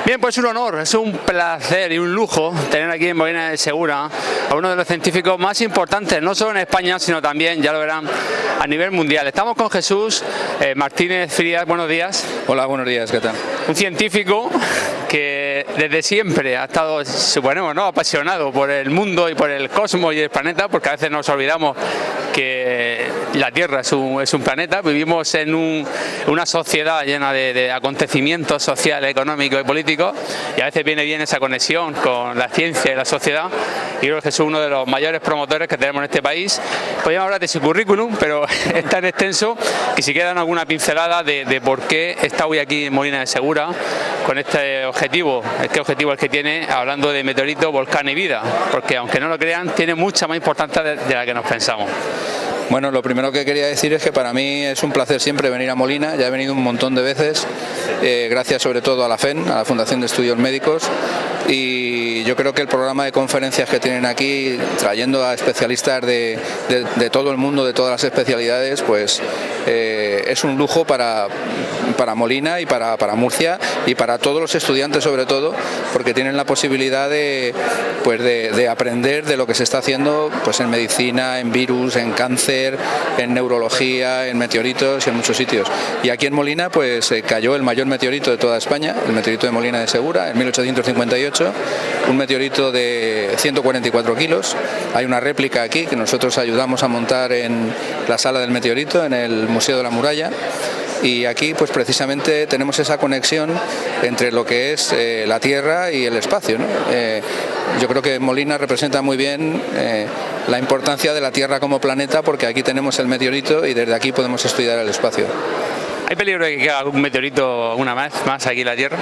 Bien, pues un honor, es un placer y un lujo tener aquí en Molina de Segura a uno de los científicos más importantes, no solo en España, sino también, ya lo verán, a nivel mundial. Estamos con Jesús Martínez Frías. Buenos días. Hola, buenos días, ¿qué tal? Un científico que desde siempre ha estado, suponemos, ¿no?, apasionado por el mundo y por el cosmos y el planeta, porque a veces nos olvidamos que la Tierra es un planeta. Vivimos en una sociedad llena de acontecimientos sociales, económicos y políticos, y a veces viene bien esa conexión con la ciencia y la sociedad, y creo que es uno de los mayores promotores que tenemos en este país. Podríamos hablar de su currículum, pero es tan extenso que si quedan alguna pincelada de por qué está hoy aquí en Molina de Segura con este objetivo el que tiene, hablando de meteorito, volcán y vida, porque aunque no lo crean, tiene mucha más importancia de la que nos pensamos. Bueno, lo primero que quería decir es que para mí es un placer siempre venir a Molina. Ya he venido un montón de veces, gracias sobre todo a la FEN, a la Fundación de Estudios Médicos, y yo creo que el programa de conferencias que tienen aquí, trayendo a especialistas de todo el mundo, de todas las especialidades, pues es un lujo para Molina y para Murcia y para todos los estudiantes sobre todo, porque tienen la posibilidad de aprender de lo que se está haciendo pues en medicina, en virus, en cáncer, en neurología, en meteoritos y en muchos sitios. Y aquí en Molina pues cayó el mayor meteorito de toda España, el meteorito de Molina de Segura, en 1858, un meteorito de 144 kilos. Hay una réplica aquí que nosotros ayudamos a montar en la sala del meteorito, en el Museo de la Muralla. Y aquí pues precisamente tenemos esa conexión entre lo que es la Tierra y el espacio, ¿no? Yo creo que Molina representa muy bien la importancia de la Tierra como planeta, porque aquí tenemos el meteorito y desde aquí podemos estudiar el espacio. ¿Hay peligro de que caiga algún meteorito una vez más aquí en la Tierra?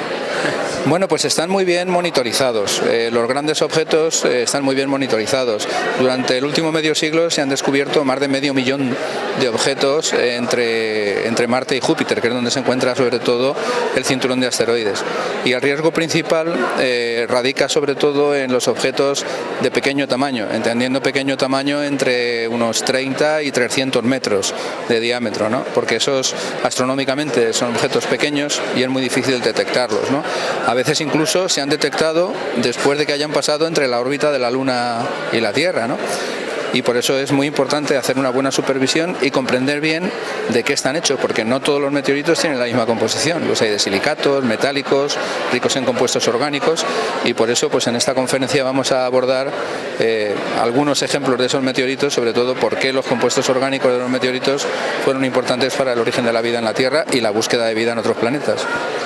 Bueno, pues están muy bien monitorizados. Los grandes objetos están muy bien monitorizados. Durante el último medio siglo se han descubierto más de 500.000 de objetos entre Marte y Júpiter, que es donde se encuentra sobre todo el cinturón de asteroides. Y el riesgo principal radica sobre todo en los objetos de pequeño tamaño, entendiendo pequeño tamaño entre unos 30 y 300 metros de diámetro, ¿no? Porque esos astronómicamente son objetos pequeños y es muy difícil detectarlos, ¿no? A veces incluso se han detectado después de que hayan pasado entre la órbita de la Luna y la Tierra, ¿no? Y por eso es muy importante hacer una buena supervisión y comprender bien de qué están hechos, porque no todos los meteoritos tienen la misma composición. Los hay de silicatos, metálicos, ricos en compuestos orgánicos, y por eso pues en esta conferencia vamos a abordar algunos ejemplos de esos meteoritos, sobre todo por qué los compuestos orgánicos de los meteoritos fueron importantes para el origen de la vida en la Tierra y la búsqueda de vida en otros planetas.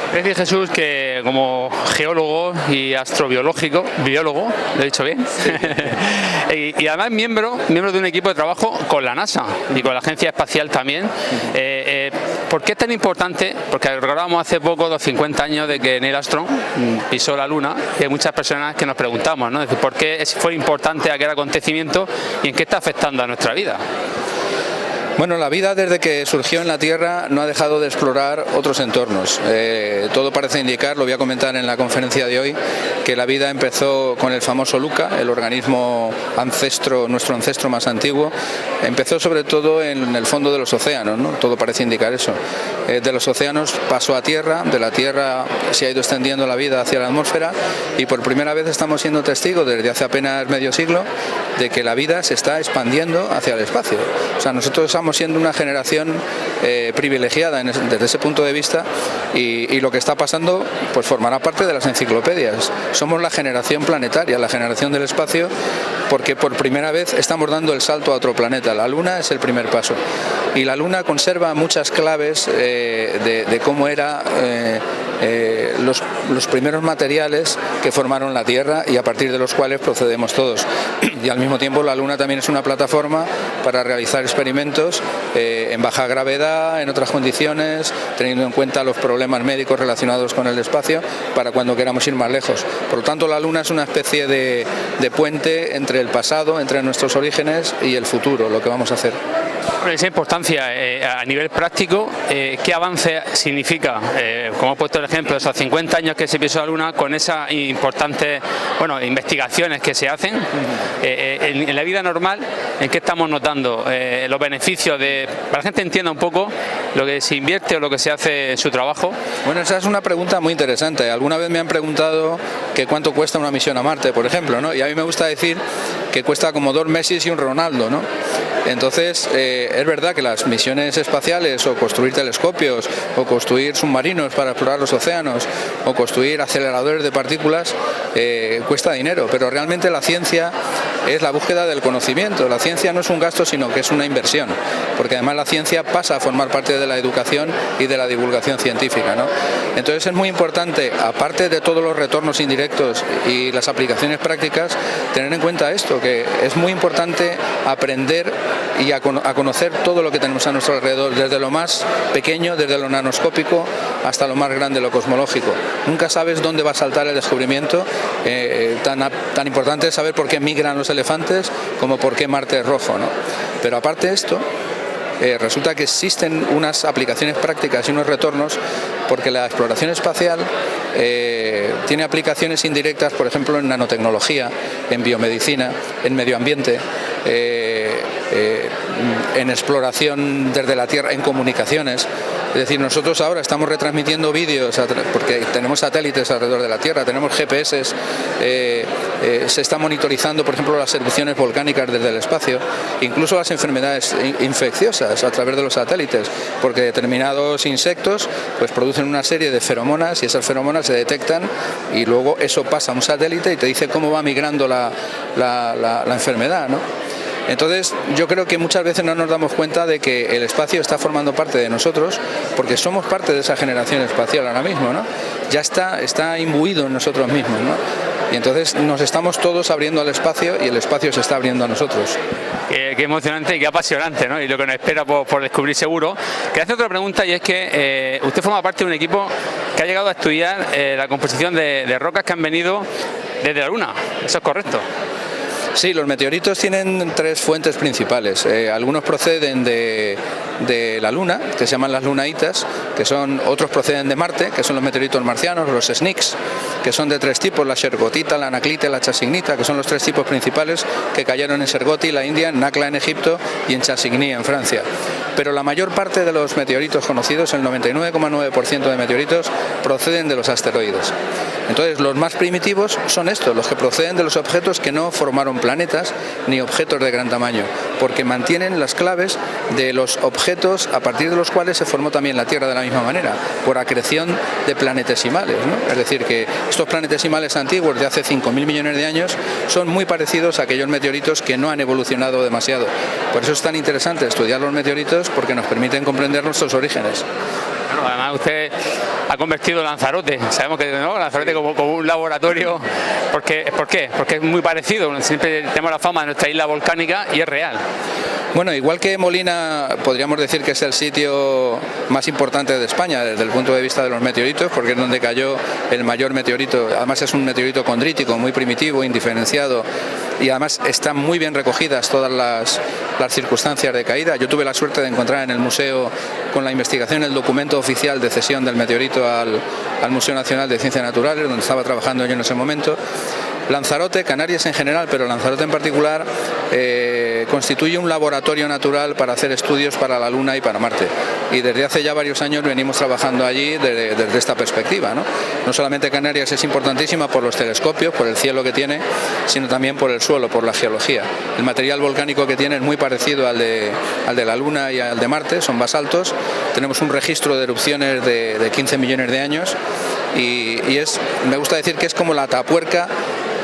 Es decir, Jesús, que como geólogo y astrobiólogo, biólogo, ¿lo he dicho bien? Sí. y además miembro de un equipo de trabajo con la NASA y con la Agencia Espacial también. ¿Por qué es tan importante? Porque recordábamos hace poco los 50 años de que Neil Armstrong pisó la Luna, y hay muchas personas que nos preguntamos, ¿no? Es decir, ¿por qué fue importante aquel acontecimiento y en qué está afectando a nuestra vida? Bueno, la vida desde que surgió en la Tierra no ha dejado de explorar otros entornos. Todo parece indicar, lo voy a comentar en la conferencia de hoy, que la vida empezó con el famoso LUCA, el organismo ancestro, nuestro ancestro más antiguo. Empezó sobre todo en el fondo de los océanos, ¿no? Todo parece indicar eso. De los océanos pasó a Tierra, de la Tierra se ha ido extendiendo la vida hacia la atmósfera, y por primera vez estamos siendo testigos desde hace apenas medio siglo de que la vida se está expandiendo hacia el espacio. O sea, nosotros estamos siendo una generación privilegiada desde ese punto de vista, y lo que está pasando pues formará parte de las enciclopedias. Somos la generación planetaria, la generación del espacio, porque por primera vez estamos dando el salto a otro planeta. La Luna es el primer paso, y la Luna conserva muchas claves de cómo era los primeros materiales que formaron la Tierra y a partir de los cuales procedemos todos. Y al mismo tiempo la Luna también es una plataforma para realizar experimentos en baja gravedad, en otras condiciones, teniendo en cuenta los problemas médicos relacionados con el espacio, para cuando queramos ir más lejos. Por lo tanto, la Luna es una especie de puente entre el pasado, entre nuestros orígenes y el futuro, lo que vamos a hacer. Esa importancia a nivel práctico, ¿qué avance significa? Como he puesto el ejemplo, esos 50 años que se pisó la Luna, con esas importantes investigaciones que se hacen, en la vida normal, ¿en qué estamos notando los beneficios para que la gente entienda un poco lo que se invierte o lo que se hace en su trabajo? Bueno, esa es una pregunta muy interesante. Alguna vez me han preguntado que cuánto cuesta una misión a Marte, por ejemplo, ¿no? Y a mí me gusta decir que cuesta como 2 Messi y un Ronaldo, ¿no? Entonces, es verdad que las misiones espaciales, o construir telescopios, o construir submarinos para explorar los océanos, o construir aceleradores de partículas, cuesta dinero, pero realmente la ciencia es la búsqueda del conocimiento. La ciencia no es un gasto, sino que es una inversión, porque además la ciencia pasa a formar parte de la educación y de la divulgación científica, ¿no? Entonces es muy importante, aparte de todos los retornos indirectos y las aplicaciones prácticas, tener en cuenta esto, que es muy importante aprender y a conocer todo lo que tenemos a nuestro alrededor, desde lo más pequeño, desde lo nanoscópico, hasta lo más grande, lo cosmológico. Nunca sabes dónde va a saltar el descubrimiento. Tan importante es saber por qué migran los elefantes como por qué Marte es rojo, ¿no? Pero aparte de esto, resulta que existen unas aplicaciones prácticas y unos retornos, porque la exploración espacial tiene aplicaciones indirectas, por ejemplo, en nanotecnología, en biomedicina, en medio ambiente, en exploración desde la Tierra, en comunicaciones. Es decir, nosotros ahora estamos retransmitiendo vídeos porque tenemos satélites alrededor de la Tierra, tenemos GPS, se está monitorizando, por ejemplo, las erupciones volcánicas desde el espacio, incluso las enfermedades infecciosas a través de los satélites, porque determinados insectos pues producen una serie de feromonas y esas feromonas se detectan y luego eso pasa a un satélite y te dice cómo va migrando la enfermedad, ¿no? Entonces yo creo que muchas veces no nos damos cuenta de que el espacio está formando parte de nosotros, porque somos parte de esa generación espacial ahora mismo, ¿no? Ya está imbuido en nosotros mismos, ¿no? Y entonces nos estamos todos abriendo al espacio y el espacio se está abriendo a nosotros. Qué emocionante y qué apasionante, ¿no? Y lo que nos espera por descubrir seguro. Quería hacer otra pregunta, y es que usted forma parte de un equipo que ha llegado a estudiar la composición de rocas que han venido desde la Luna. ¿Eso es correcto? Sí, los meteoritos tienen 3 fuentes principales. Algunos proceden de la Luna, que se llaman las lunaitas, otros proceden de Marte, que son los meteoritos marcianos, los SNICS, que son de 3 tipos, la Shergotita, la Anaclita y la Chasignita, que son los 3 tipos principales que cayeron en Shergoti, la India, en Nakla, en Egipto, y en Chasigny, en Francia. Pero la mayor parte de los meteoritos conocidos, el 99,9% de meteoritos, proceden de los asteroides. Entonces, los más primitivos son estos, los que proceden de los objetos que no formaron planetas ni objetos de gran tamaño, porque mantienen las claves de los objetos a partir de los cuales se formó también la Tierra de la misma manera, por acreción de planetesimales, ¿no? Es decir, que estos planetesimales antiguos de hace 5.000 millones de años son muy parecidos a aquellos meteoritos que no han evolucionado demasiado. Por eso es tan interesante estudiar los meteoritos, porque nos permiten comprender nuestros orígenes. Bueno, además usted ha convertido Lanzarote, sabemos que no, Lanzarote como un laboratorio, ¿por qué? Porque es muy parecido, siempre tenemos la fama de nuestra isla volcánica y es real. Bueno, igual que Molina, podríamos decir que es el sitio más importante de España desde el punto de vista de los meteoritos, porque es donde cayó el mayor meteorito. Además es un meteorito condrítico, muy primitivo, indiferenciado, y además están muy bien recogidas todas las circunstancias de caída. Yo tuve la suerte de encontrar en el museo, con la investigación, el documento oficial de cesión del meteorito al Museo Nacional de Ciencias Naturales, donde estaba trabajando yo en ese momento. Lanzarote, Canarias en general, pero Lanzarote en particular, constituye un laboratorio natural para hacer estudios para la Luna y para Marte. Y desde hace ya varios años venimos trabajando allí desde esta perspectiva, ¿no? No solamente Canarias es importantísima por los telescopios, por el cielo que tiene, sino también por el suelo, por la geología. El material volcánico que tiene es muy parecido al de la Luna y al de Marte, son basaltos. Tenemos un registro de erupciones de 15 millones de años y me gusta decir que es como la Atapuerca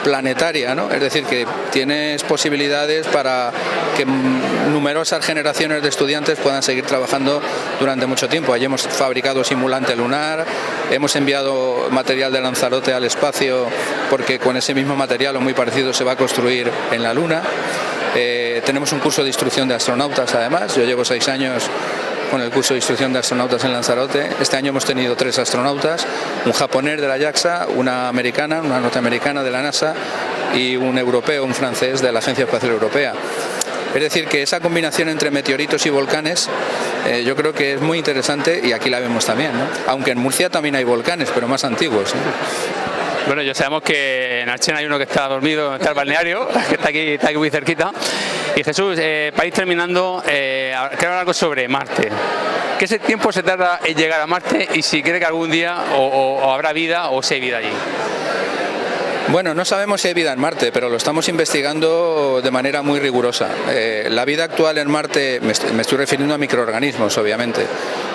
planetaria, ¿no? Es decir, que tienes posibilidades para que numerosas generaciones de estudiantes puedan seguir trabajando durante mucho tiempo. Allí hemos fabricado simulante lunar, hemos enviado material de Lanzarote al espacio, porque con ese mismo material o muy parecido se va a construir en la Luna. Tenemos un curso de instrucción de astronautas, además. Yo llevo 6 años con el curso de instrucción de astronautas en Lanzarote. Este año hemos tenido 3 astronautas, un japonés de la JAXA, una americana, una norteamericana de la NASA y un europeo, un francés de la Agencia Espacial Europea. Es decir, que esa combinación entre meteoritos y volcanes yo creo que es muy interesante y aquí la vemos también, ¿no? Aunque en Murcia también hay volcanes, pero más antiguos, ¿no? Bueno, ya sabemos que en Archena hay uno que está dormido, está el balneario, que está aquí muy cerquita. Y Jesús, para ir terminando, quiero hablar algo sobre Marte. ¿Qué tiempo se tarda en llegar a Marte y si cree que algún día o habrá vida o si hay vida allí? Bueno, no sabemos si hay vida en Marte, pero lo estamos investigando de manera muy rigurosa. La vida actual en Marte, me estoy refiriendo a microorganismos, obviamente,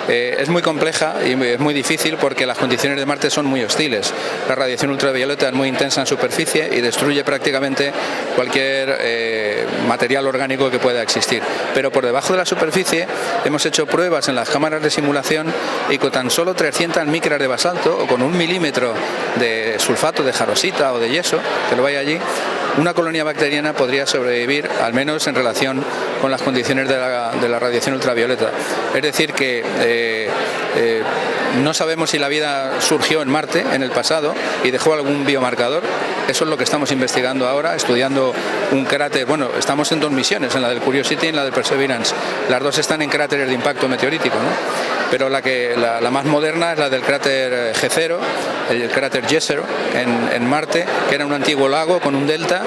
es muy compleja y es muy difícil porque las condiciones de Marte son muy hostiles. La radiación ultravioleta es muy intensa en superficie y destruye prácticamente cualquier material orgánico que pueda existir. Pero por debajo de la superficie hemos hecho pruebas en las cámaras de simulación y con tan solo 300 micras de basalto o con 1 milímetro de sulfato de jarosita o de yeso, que lo vaya allí, una colonia bacteriana podría sobrevivir, al menos en relación con las condiciones de la radiación ultravioleta. Es decir, que no sabemos si la vida surgió en Marte en el pasado y dejó algún biomarcador. Eso es lo que estamos investigando ahora, estudiando un cráter. Bueno, estamos en 2 misiones, en la del Curiosity y en la del Perseverance. Las 2 están en cráteres de impacto meteorítico, ¿no? Pero la más moderna es la del cráter G0, el cráter Jezero en Marte, que era un antiguo lago con un delta.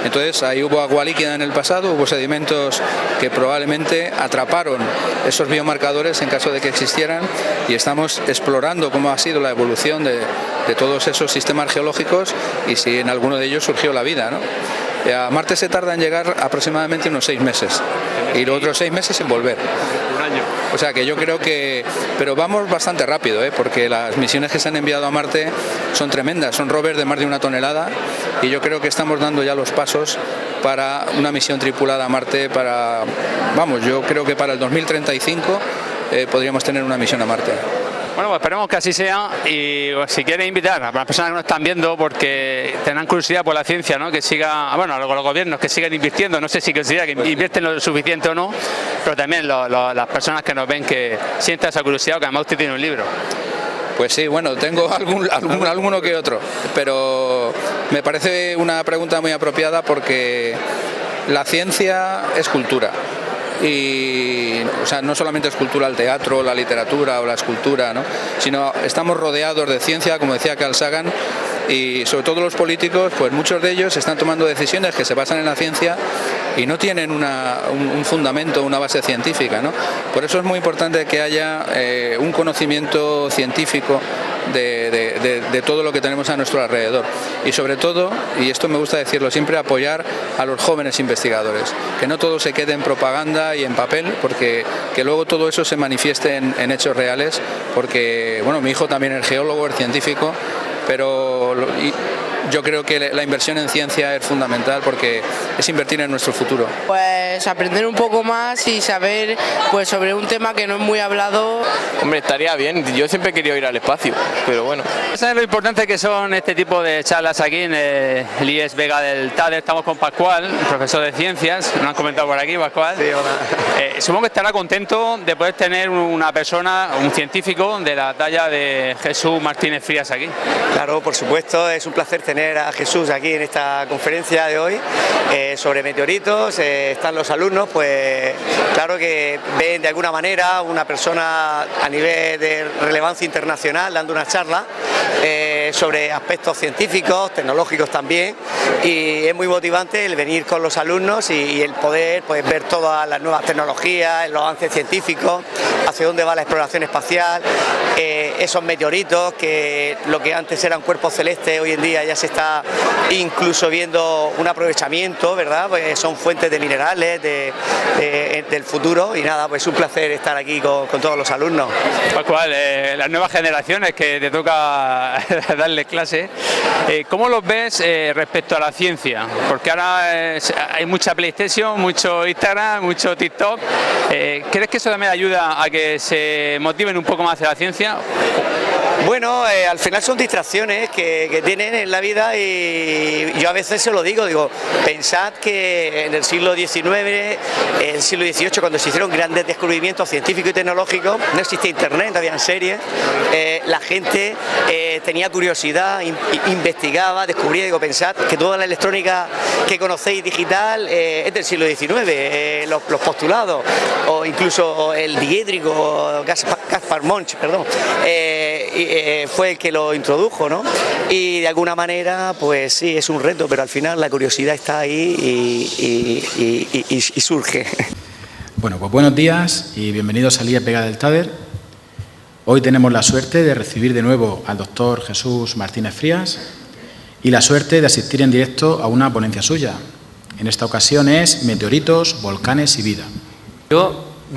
Entonces ahí hubo agua líquida en el pasado, hubo sedimentos que probablemente atraparon esos biomarcadores en caso de que existieran y estamos explorando cómo ha sido la evolución de todos esos sistemas geológicos y si en alguno de ellos surgió la vida, ¿no? A Marte se tarda en llegar aproximadamente unos 6 meses y los otros 6 meses en volver. Un año. O sea que yo creo que... Pero vamos bastante rápido, porque las misiones que se han enviado a Marte son tremendas, son rovers de más de 1 tonelada y yo creo que estamos dando ya los pasos para una misión tripulada a Marte vamos, yo creo que para el 2035 podríamos tener una misión a Marte. Bueno, pues esperemos que así sea y si quieren invitar a las personas que nos están viendo porque tengan curiosidad por la ciencia, ¿no? Que siga, bueno, los gobiernos que sigan invirtiendo, no sé si considera que invierten lo suficiente o no, pero también las personas que nos ven que sientan esa curiosidad, que además usted tiene un libro. Pues sí, bueno, tengo alguno que otro, pero me parece una pregunta muy apropiada porque la ciencia es cultura. Y o sea, no solamente es cultura el teatro, la literatura o la escultura, ¿no? Sino estamos rodeados de ciencia, como decía Carl Sagan, y sobre todo los políticos, pues muchos de ellos están tomando decisiones que se basan en la ciencia y no tienen un fundamento, una base científica, ¿no? Por eso es muy importante que haya un conocimiento científico de todo lo que tenemos a nuestro alrededor y sobre todo, y esto me gusta decirlo siempre, apoyar a los jóvenes investigadores, que no todo se quede en propaganda y en papel, porque que luego todo eso se manifieste en hechos reales, porque bueno, mi hijo también es geólogo, es científico, pero yo creo que la inversión en ciencia es fundamental porque es invertir en nuestro futuro. Pues aprender un poco más y saber pues sobre un tema que no es muy hablado. Hombre, estaría bien, yo siempre he querido ir al espacio, pero bueno. ¿Sabes lo importante que son este tipo de charlas aquí en el IES Vega del TADE? Estamos con Pascual, profesor de ciencias, nos han comentado por aquí, Pascual. Sí, hola. Supongo que estará contento de poder tener una persona, un científico de la talla de Jesús Martínez Frías aquí. Claro, por supuesto, es un placer tener a Jesús aquí en esta conferencia de hoy sobre meteoritos. Están los alumnos, pues claro que ven de alguna manera una persona a nivel de relevancia internacional dando una charla sobre aspectos científicos, tecnológicos también, y es muy motivante el venir con los alumnos y el poder pues, ver todas las nuevas tecnologías, los avances científicos, hacia dónde va la exploración espacial, esos meteoritos que lo que antes eran cuerpos celestes hoy en día ya se está incluso viendo un aprovechamiento, ¿verdad? Pues son fuentes de minerales del futuro y nada, pues es un placer estar aquí con todos los alumnos. Pascual, las nuevas generaciones que te toca darles clase, ¿cómo los ves respecto a la ciencia? Porque ahora hay mucha PlayStation, mucho Instagram, mucho TikTok. ¿Crees que eso también ayuda a que se motiven un poco más hacia la ciencia? Bueno, al final son distracciones que tienen en la vida y yo a veces se lo digo, pensad que en el siglo XIX, en el siglo XVIII, cuando se hicieron grandes descubrimientos científicos y tecnológicos, no existía internet, no habían series, la gente tenía curiosidad, investigaba, descubría, pensad que toda la electrónica que conocéis digital es del siglo XIX, los postulados, o incluso el diédrico, Gaspar Monge, perdón, fue el que lo introdujo, ¿no? Y de alguna manera, pues sí, es un reto, pero al final la curiosidad está ahí y surge. Bueno, pues buenos días y bienvenidos a Lía Pegada del Tader. Hoy tenemos la suerte de recibir de nuevo al doctor Jesús Martínez Frías y la suerte de asistir en directo a una ponencia suya. En esta ocasión es Meteoritos, Volcanes y Vida.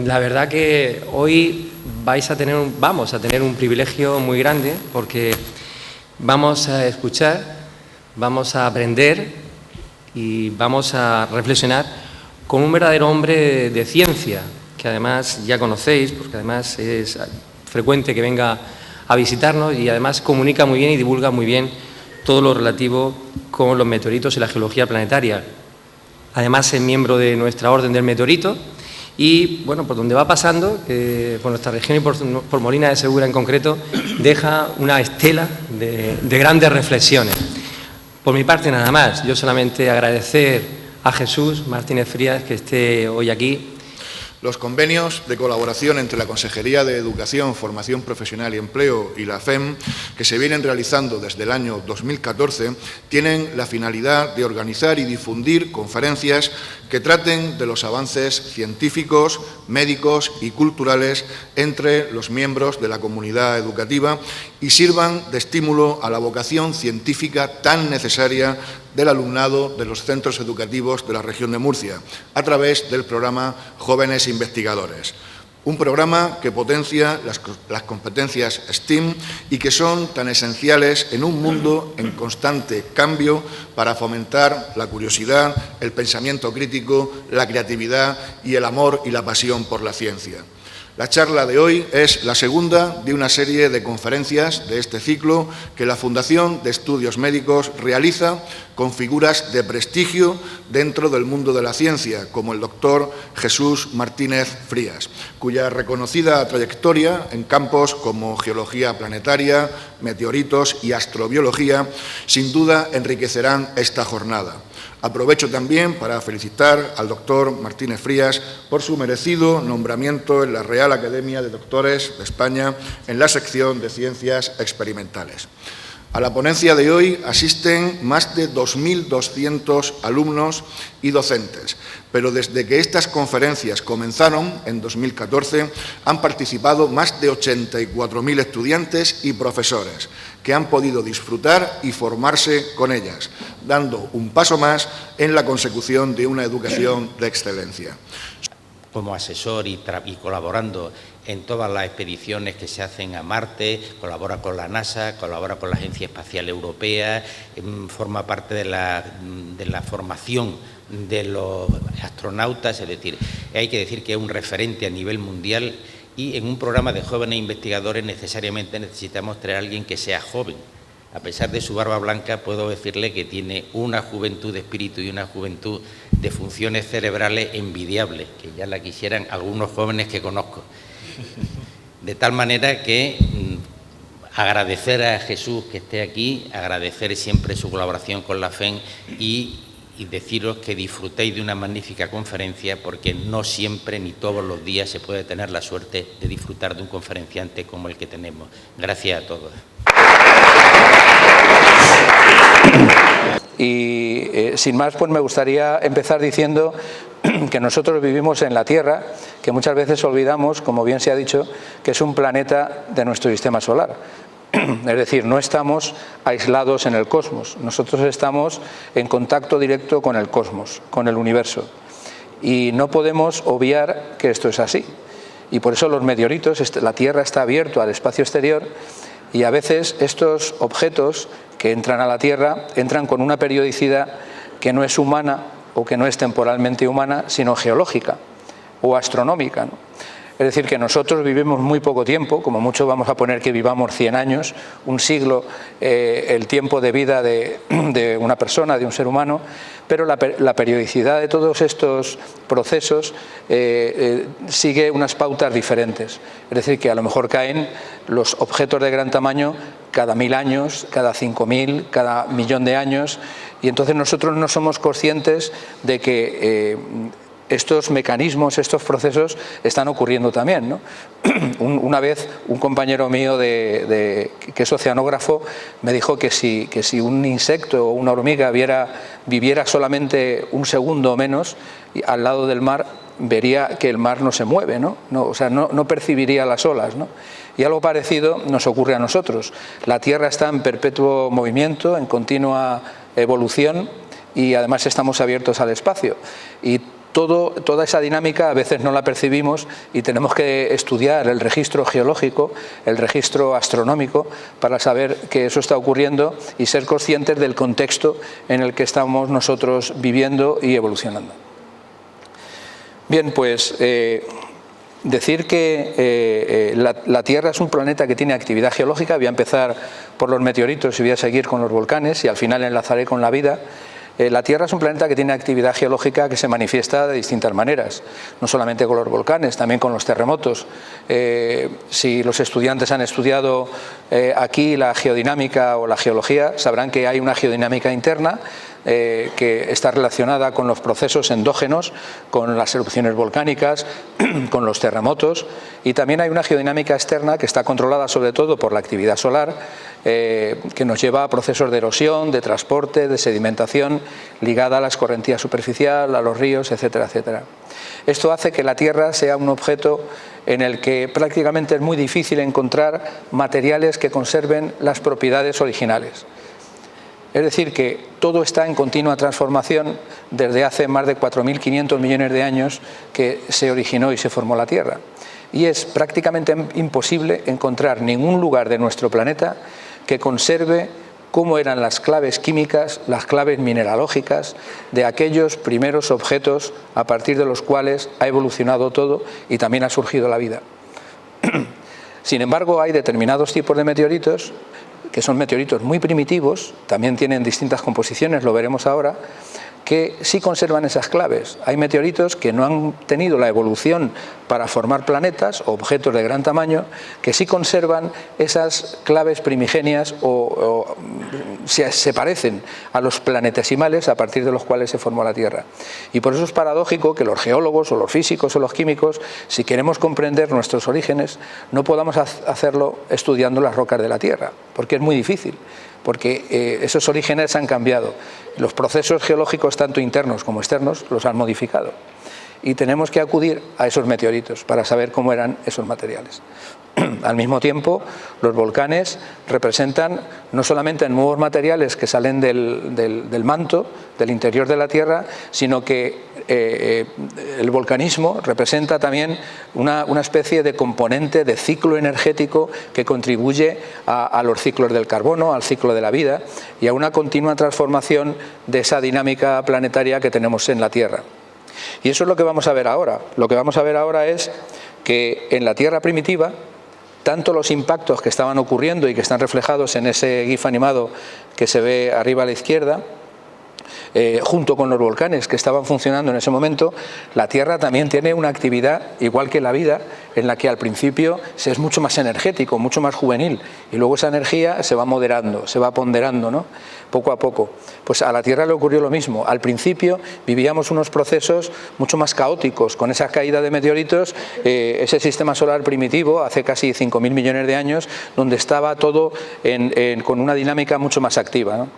La verdad que hoy vamos a tener un privilegio muy grande porque vamos a escuchar, vamos a aprender y vamos a reflexionar con un verdadero hombre de ciencia, que además ya conocéis, porque además es frecuente que venga a visitarnos y además comunica muy bien y divulga muy bien todo lo relativo con los meteoritos y la geología planetaria. Además es miembro de nuestra Orden del Meteorito y, bueno, por donde va pasando, por nuestra región y por Molina de Segura en concreto, deja una estela de grandes reflexiones. Por mi parte nada más, yo solamente agradecer a Jesús Martínez Frías que esté hoy aquí. Los convenios de colaboración entre la Consejería de Educación, Formación Profesional y Empleo y la FEM, que se vienen realizando desde el año 2014, tienen la finalidad de organizar y difundir conferencias que traten de los avances científicos, médicos y culturales entre los miembros de la comunidad educativa y sirvan de estímulo a la vocación científica tan necesaria del alumnado de los centros educativos de la región de Murcia, a través del programa Jóvenes Investigadores. Un programa que potencia las competencias STEAM y que son tan esenciales en un mundo en constante cambio para fomentar la curiosidad, el pensamiento crítico, la creatividad y el amor y la pasión por la ciencia. La charla de hoy es la segunda de una serie de conferencias de este ciclo que la Fundación de Estudios Médicos realiza con figuras de prestigio dentro del mundo de la ciencia, como el doctor Jesús Martínez Frías, cuya reconocida trayectoria en campos como geología planetaria, meteoritos y astrobiología sin duda enriquecerán esta jornada. Aprovecho también para felicitar al doctor Martínez Frías por su merecido nombramiento en la Real Academia de Doctores de España en la sección de Ciencias Experimentales. A la ponencia de hoy asisten más de 2.200 alumnos y docentes, pero desde que estas conferencias comenzaron en 2014 han participado más de 84.000 estudiantes y profesores que han podido disfrutar y formarse con ellas, dando un paso más en la consecución de una educación de excelencia. Como asesor y colaborando en todas las expediciones que se hacen a Marte, colabora con la NASA, colabora con la Agencia Espacial Europea, forma parte de la formación de los astronautas, es decir, hay que decir que es un referente a nivel mundial y en un programa de jóvenes investigadores necesariamente necesitamos traer a alguien que sea joven. A pesar de su barba blanca, puedo decirle que tiene una juventud de espíritu y una juventud de funciones cerebrales envidiables, que ya la quisieran algunos jóvenes que conozco. De tal manera que agradecer a Jesús que esté aquí, agradecer siempre su colaboración con la FEM y deciros que disfrutéis de una magnífica conferencia, porque no siempre ni todos los días se puede tener la suerte de disfrutar de un conferenciante como el que tenemos. Gracias a todos. Y sin más, pues me gustaría empezar diciendo que nosotros vivimos en la Tierra, que muchas veces olvidamos, como bien se ha dicho, que es un planeta de nuestro sistema solar. Es decir, no estamos aislados en el cosmos, nosotros estamos en contacto directo con el cosmos, con el universo. Y no podemos obviar que esto es así. Y por eso los meteoritos, la Tierra está abierta al espacio exterior y a veces estos objetos que entran a la Tierra entran con una periodicidad que no es humana o que no es temporalmente humana, sino geológica o astronómica, ¿no? Es decir, que nosotros vivimos muy poco tiempo, como mucho vamos a poner que vivamos 100 años, un siglo, el tiempo de vida de una persona, de un ser humano, pero la periodicidad de todos estos procesos sigue unas pautas diferentes. Es decir, que a lo mejor caen los objetos de gran tamaño cada 1000 años, cada 5000, cada millón de años, y entonces nosotros no somos conscientes de que estos mecanismos, estos procesos están ocurriendo también, ¿no? Una vez un compañero mío que es oceanógrafo me dijo que si un insecto o una hormiga viviera solamente un segundo o menos al lado del mar, vería que el mar no se mueve, ¿no? O sea, no percibiría las olas, ¿no? Y algo parecido nos ocurre a nosotros. La Tierra está en perpetuo movimiento, en continua evolución, y además estamos abiertos al espacio. Y toda esa dinámica a veces no la percibimos y tenemos que estudiar el registro geológico, el registro astronómico, para saber que eso está ocurriendo y ser conscientes del contexto en el que estamos nosotros viviendo y evolucionando. Bien, pues decir que la Tierra es un planeta que tiene actividad geológica. Voy a empezar por los meteoritos y voy a seguir con los volcanes y al final enlazaré con la vida. La Tierra es un planeta que tiene actividad geológica que se manifiesta de distintas maneras, no solamente con los volcanes, también con los terremotos. Si los estudiantes han estudiado aquí la geodinámica o la geología, sabrán que hay una geodinámica interna que está relacionada con los procesos endógenos, con las erupciones volcánicas, con los terremotos, y también hay una geodinámica externa que está controlada sobre todo por la actividad solar, que nos lleva a procesos de erosión, de transporte, de sedimentación, ligada a la escorrentía superficial, a los ríos, etcétera, etcétera. Esto hace que la Tierra sea un objeto en el que prácticamente es muy difícil encontrar materiales que conserven las propiedades originales. Es decir, que todo está en continua transformación desde hace más de 4.500 millones de años que se originó y se formó la Tierra. Y es prácticamente imposible encontrar ningún lugar de nuestro planeta que conserve cómo eran las claves químicas, las claves mineralógicas de aquellos primeros objetos a partir de los cuales ha evolucionado todo y también ha surgido la vida. Sin embargo, hay determinados tipos de meteoritos que son meteoritos muy primitivos, también tienen distintas composiciones, lo veremos ahora, que sí conservan esas claves. Hay meteoritos que no han tenido la evolución para formar planetas o objetos de gran tamaño, que sí conservan esas claves primigenias o se parecen a los planetesimales a partir de los cuales se formó la Tierra. Y por eso es paradójico que los geólogos o los físicos o los químicos, si queremos comprender nuestros orígenes, no podamos hacerlo estudiando las rocas de la Tierra, porque es muy difícil, porque esos orígenes han cambiado. Los procesos geológicos, tanto internos como externos, los han modificado. Y tenemos que acudir a esos meteoritos para saber cómo eran esos materiales. Al mismo tiempo, los volcanes representan no solamente nuevos materiales que salen del manto, del interior de la Tierra, sino que el volcanismo representa también una especie de componente de ciclo energético que contribuye a los ciclos del carbono, al ciclo de la vida y a una continua transformación de esa dinámica planetaria que tenemos en la Tierra. Y eso es lo que vamos a ver ahora. Lo que vamos a ver ahora es que en la Tierra primitiva, tanto los impactos que estaban ocurriendo y que están reflejados en ese GIF animado que se ve arriba a la izquierda, junto con los volcanes que estaban funcionando en ese momento, la Tierra también tiene una actividad, igual que la vida, en la que al principio se es mucho más energético, mucho más juvenil, y luego esa energía se va moderando, se va ponderando, ¿no? Poco a poco. Pues a la Tierra le ocurrió lo mismo. Al principio vivíamos unos procesos mucho más caóticos, con esa caída de meteoritos, ese sistema solar primitivo, hace casi 5.000 millones de años, donde estaba todo con una dinámica mucho más activa, ¿no?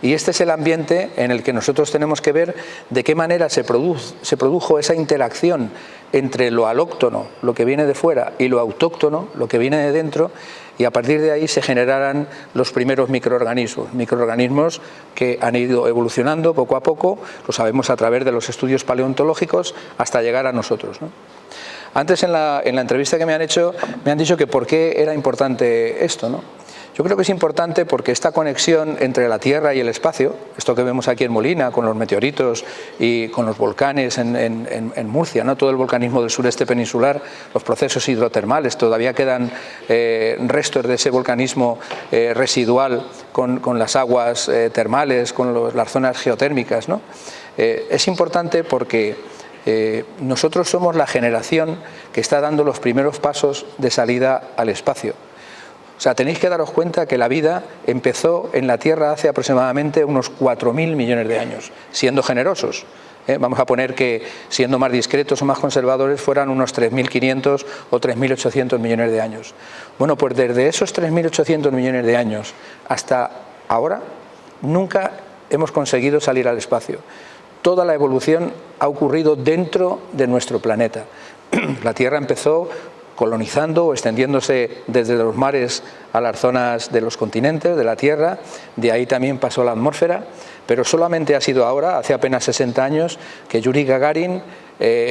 Y este es el ambiente en el que nosotros tenemos que ver de qué manera se produjo esa interacción entre lo alóctono, lo que viene de fuera, y lo autóctono, lo que viene de dentro, y a partir de ahí se generaran los primeros microorganismos que han ido evolucionando poco a poco, lo sabemos a través de los estudios paleontológicos, hasta llegar a nosotros, ¿no? Antes en la entrevista que me han hecho, me han dicho que por qué era importante esto, ¿no? Yo creo que es importante porque esta conexión entre la Tierra y el espacio, esto que vemos aquí en Molina, con los meteoritos y con los volcanes en Murcia, ¿no? Todo el volcanismo del sureste peninsular, los procesos hidrotermales, todavía quedan restos de ese volcanismo residual con las aguas termales, con las zonas geotérmicas, ¿no? Es importante porque nosotros somos la generación que está dando los primeros pasos de salida al espacio. O sea, tenéis que daros cuenta que la vida empezó en la Tierra hace aproximadamente unos 4.000 millones de años, siendo generosos. Vamos a poner que, siendo más discretos o más conservadores, fueran unos 3.500 o 3.800 millones de años. Bueno, pues desde esos 3.800 millones de años hasta ahora, nunca hemos conseguido salir al espacio. Toda la evolución ha ocurrido dentro de nuestro planeta. La Tierra empezó colonizando o extendiéndose desde los mares a las zonas de los continentes de la Tierra, de ahí también pasó la atmósfera, pero solamente ha sido ahora, hace apenas 60 años, que Yuri Gagarin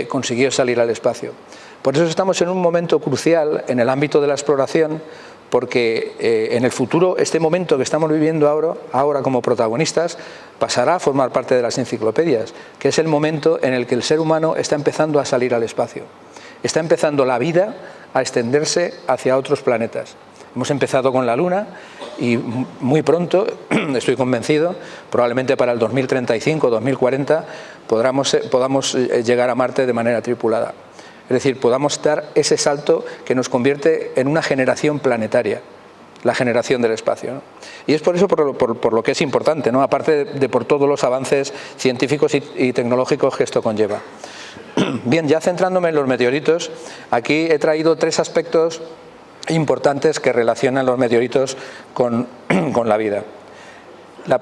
consiguió salir al espacio. Por eso estamos en un momento crucial en el ámbito de la exploración, porque en el futuro este momento que estamos viviendo ahora como protagonistas pasará a formar parte de las enciclopedias, que es el momento en el que el ser humano está empezando a salir al espacio. Está empezando la vida a extenderse hacia otros planetas. Hemos empezado con la Luna y muy pronto, estoy convencido, probablemente para el 2035 o 2040 podamos llegar a Marte de manera tripulada. Es decir, podamos dar ese salto que nos convierte en una generación planetaria, la generación del espacio, ¿no? Y es por eso por lo que es importante, ¿no? Aparte de por todos los avances científicos y tecnológicos que esto conlleva. Bien, ya centrándome en los meteoritos, aquí he traído 3 aspectos importantes que relacionan los meteoritos con la vida.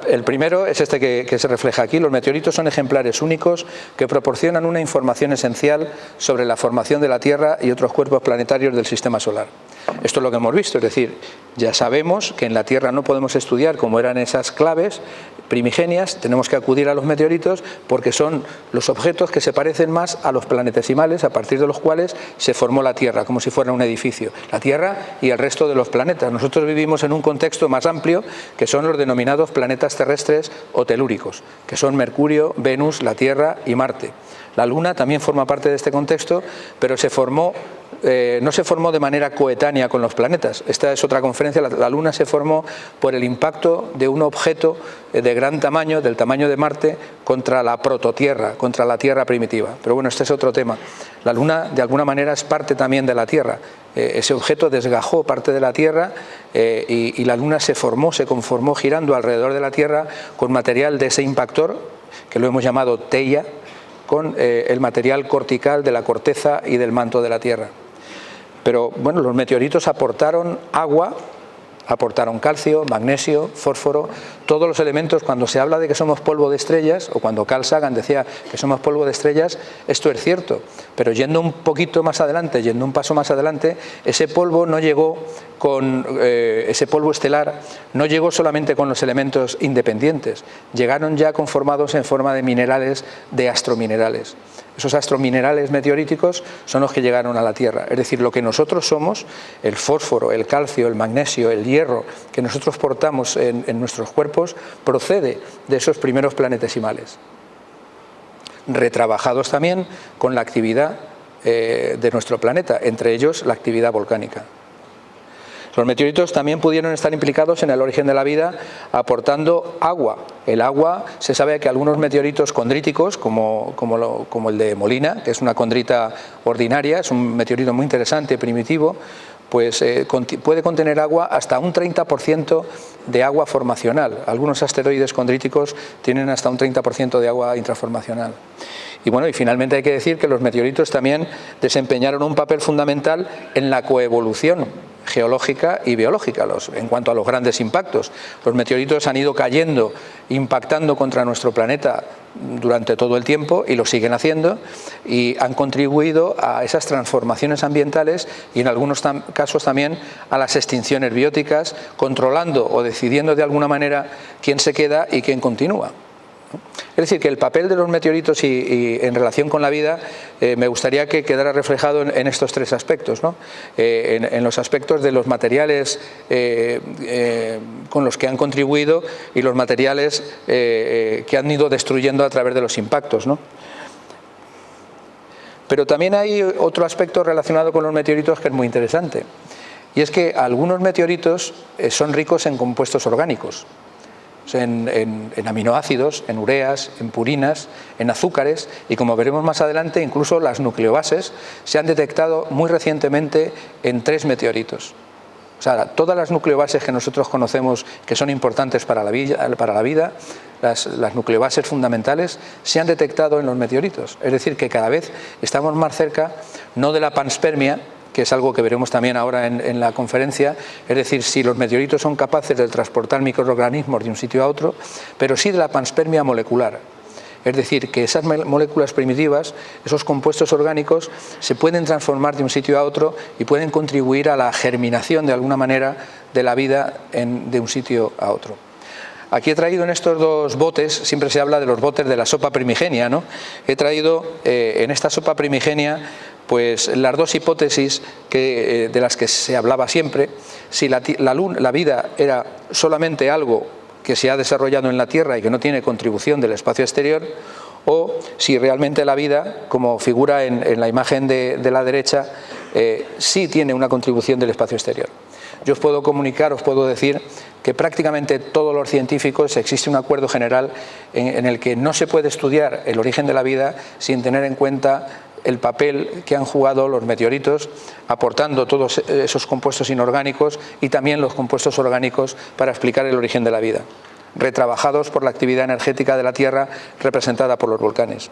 El primero es este que se refleja aquí. Los meteoritos son ejemplares únicos que proporcionan una información esencial sobre la formación de la Tierra y otros cuerpos planetarios del sistema solar. Esto es lo que hemos visto, es decir, ya sabemos que en la Tierra no podemos estudiar cómo eran esas claves primigenias, tenemos que acudir a los meteoritos porque son los objetos que se parecen más a los planetesimales a partir de los cuales se formó la Tierra, como si fuera un edificio, la Tierra y el resto de los planetas. Nosotros vivimos en un contexto más amplio que son los denominados planetas terrestres o telúricos, que son Mercurio, Venus, la Tierra y Marte. La Luna también forma parte de este contexto, pero no se formó de manera coetánea con los planetas. Esta es otra conferencia. La Luna se formó por el impacto de un objeto de gran tamaño, del tamaño de Marte, contra la prototierra, contra la Tierra primitiva. Pero bueno, este es otro tema. La Luna, de alguna manera, es parte también de la Tierra. Ese objeto desgajó parte de la Tierra y la Luna se conformó girando alrededor de la Tierra con material de ese impactor, que lo hemos llamado Theia, con el material cortical de la corteza y del manto de la Tierra. Pero bueno, los meteoritos aportaron agua, aportaron calcio, magnesio, fósforo, todos los elementos. Cuando se habla de que somos polvo de estrellas, o cuando Carl Sagan decía que somos polvo de estrellas, esto es cierto, pero yendo un poquito más adelante, yendo un paso más adelante, ese polvo no llegó ese polvo estelar no llegó solamente con los elementos independientes, llegaron ya conformados en forma de minerales, de astrominerales. Esos astrominerales meteoríticos son los que llegaron a la Tierra. Es decir, lo que nosotros somos, el fósforo, el calcio, el magnesio, el hierro, que nosotros portamos en nuestros cuerpos, procede de esos primeros planetesimales. Retrabajados también con la actividad de nuestro planeta, entre ellos la actividad volcánica. Los meteoritos también pudieron estar implicados en el origen de la vida aportando agua. El agua, se sabe que algunos meteoritos condríticos, como el de Molina, que es una condrita ordinaria, es un meteorito muy interesante, primitivo, pues puede contener agua hasta un 30% de agua formacional. Algunos asteroides condríticos tienen hasta un 30% de agua intraformacional. Y bueno, y finalmente hay que decir que los meteoritos también desempeñaron un papel fundamental en la coevolución geológica y biológica en cuanto a los grandes impactos. Los meteoritos han ido cayendo, impactando contra nuestro planeta durante todo el tiempo y lo siguen haciendo y han contribuido a esas transformaciones ambientales y en algunos casos también a las extinciones bióticas, controlando o decidiendo de alguna manera quién se queda y quién continúa. Es decir, que el papel de los meteoritos y en relación con la vida me gustaría que quedara reflejado en estos tres aspectos, ¿no? En los aspectos de los materiales con los que han contribuido y los materiales que han ido destruyendo a través de los impactos, ¿no? Pero también hay otro aspecto relacionado con los meteoritos que es muy interesante, y es que algunos meteoritos son ricos en compuestos orgánicos. En aminoácidos, en ureas, en purinas, en azúcares, y como veremos más adelante, incluso las nucleobases se han detectado muy recientemente en 3 meteoritos. O sea, todas las nucleobases que nosotros conocemos que son importantes para la vida, las nucleobases fundamentales, se han detectado en los meteoritos. Es decir, que cada vez estamos más cerca, no de la panspermia, que es algo que veremos también ahora en la conferencia, es decir, si los meteoritos son capaces de transportar microorganismos de un sitio a otro, pero sí de la panspermia molecular. Es decir, que esas moléculas primitivas, esos compuestos orgánicos, se pueden transformar de un sitio a otro y pueden contribuir a la germinación de alguna manera de la vida de un sitio a otro. Aquí he traído en estos 2 botes, siempre se habla de los botes de la sopa primigenia, ¿no? He traído en esta sopa primigenia pues las 2 hipótesis de las que se hablaba siempre: si la vida era solamente algo que se ha desarrollado en la Tierra y que no tiene contribución del espacio exterior, o si realmente la vida, como figura en la imagen de la derecha, sí tiene una contribución del espacio exterior. Yo os puedo comunicar, os puedo decir que prácticamente todos los científicos existe un acuerdo general en el que no se puede estudiar el origen de la vida sin tener en cuenta el papel que han jugado los meteoritos, aportando todos esos compuestos inorgánicos y también los compuestos orgánicos para explicar el origen de la vida, retrabajados por la actividad energética de la Tierra representada por los volcanes.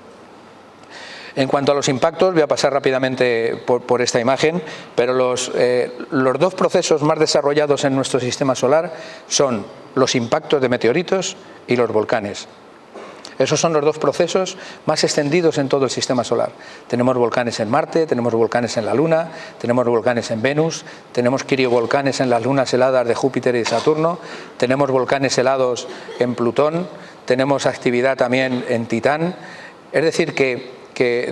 En cuanto a los impactos, voy a pasar rápidamente por esta imagen, pero los 2 procesos más desarrollados en nuestro sistema solar son los impactos de meteoritos y los volcanes. Esos son los 2 procesos más extendidos en todo el sistema solar. Tenemos volcanes en Marte, tenemos volcanes en la Luna, tenemos volcanes en Venus, tenemos criovolcanes en las lunas heladas de Júpiter y de Saturno, tenemos volcanes helados en Plutón, tenemos actividad también en Titán. Es decir, que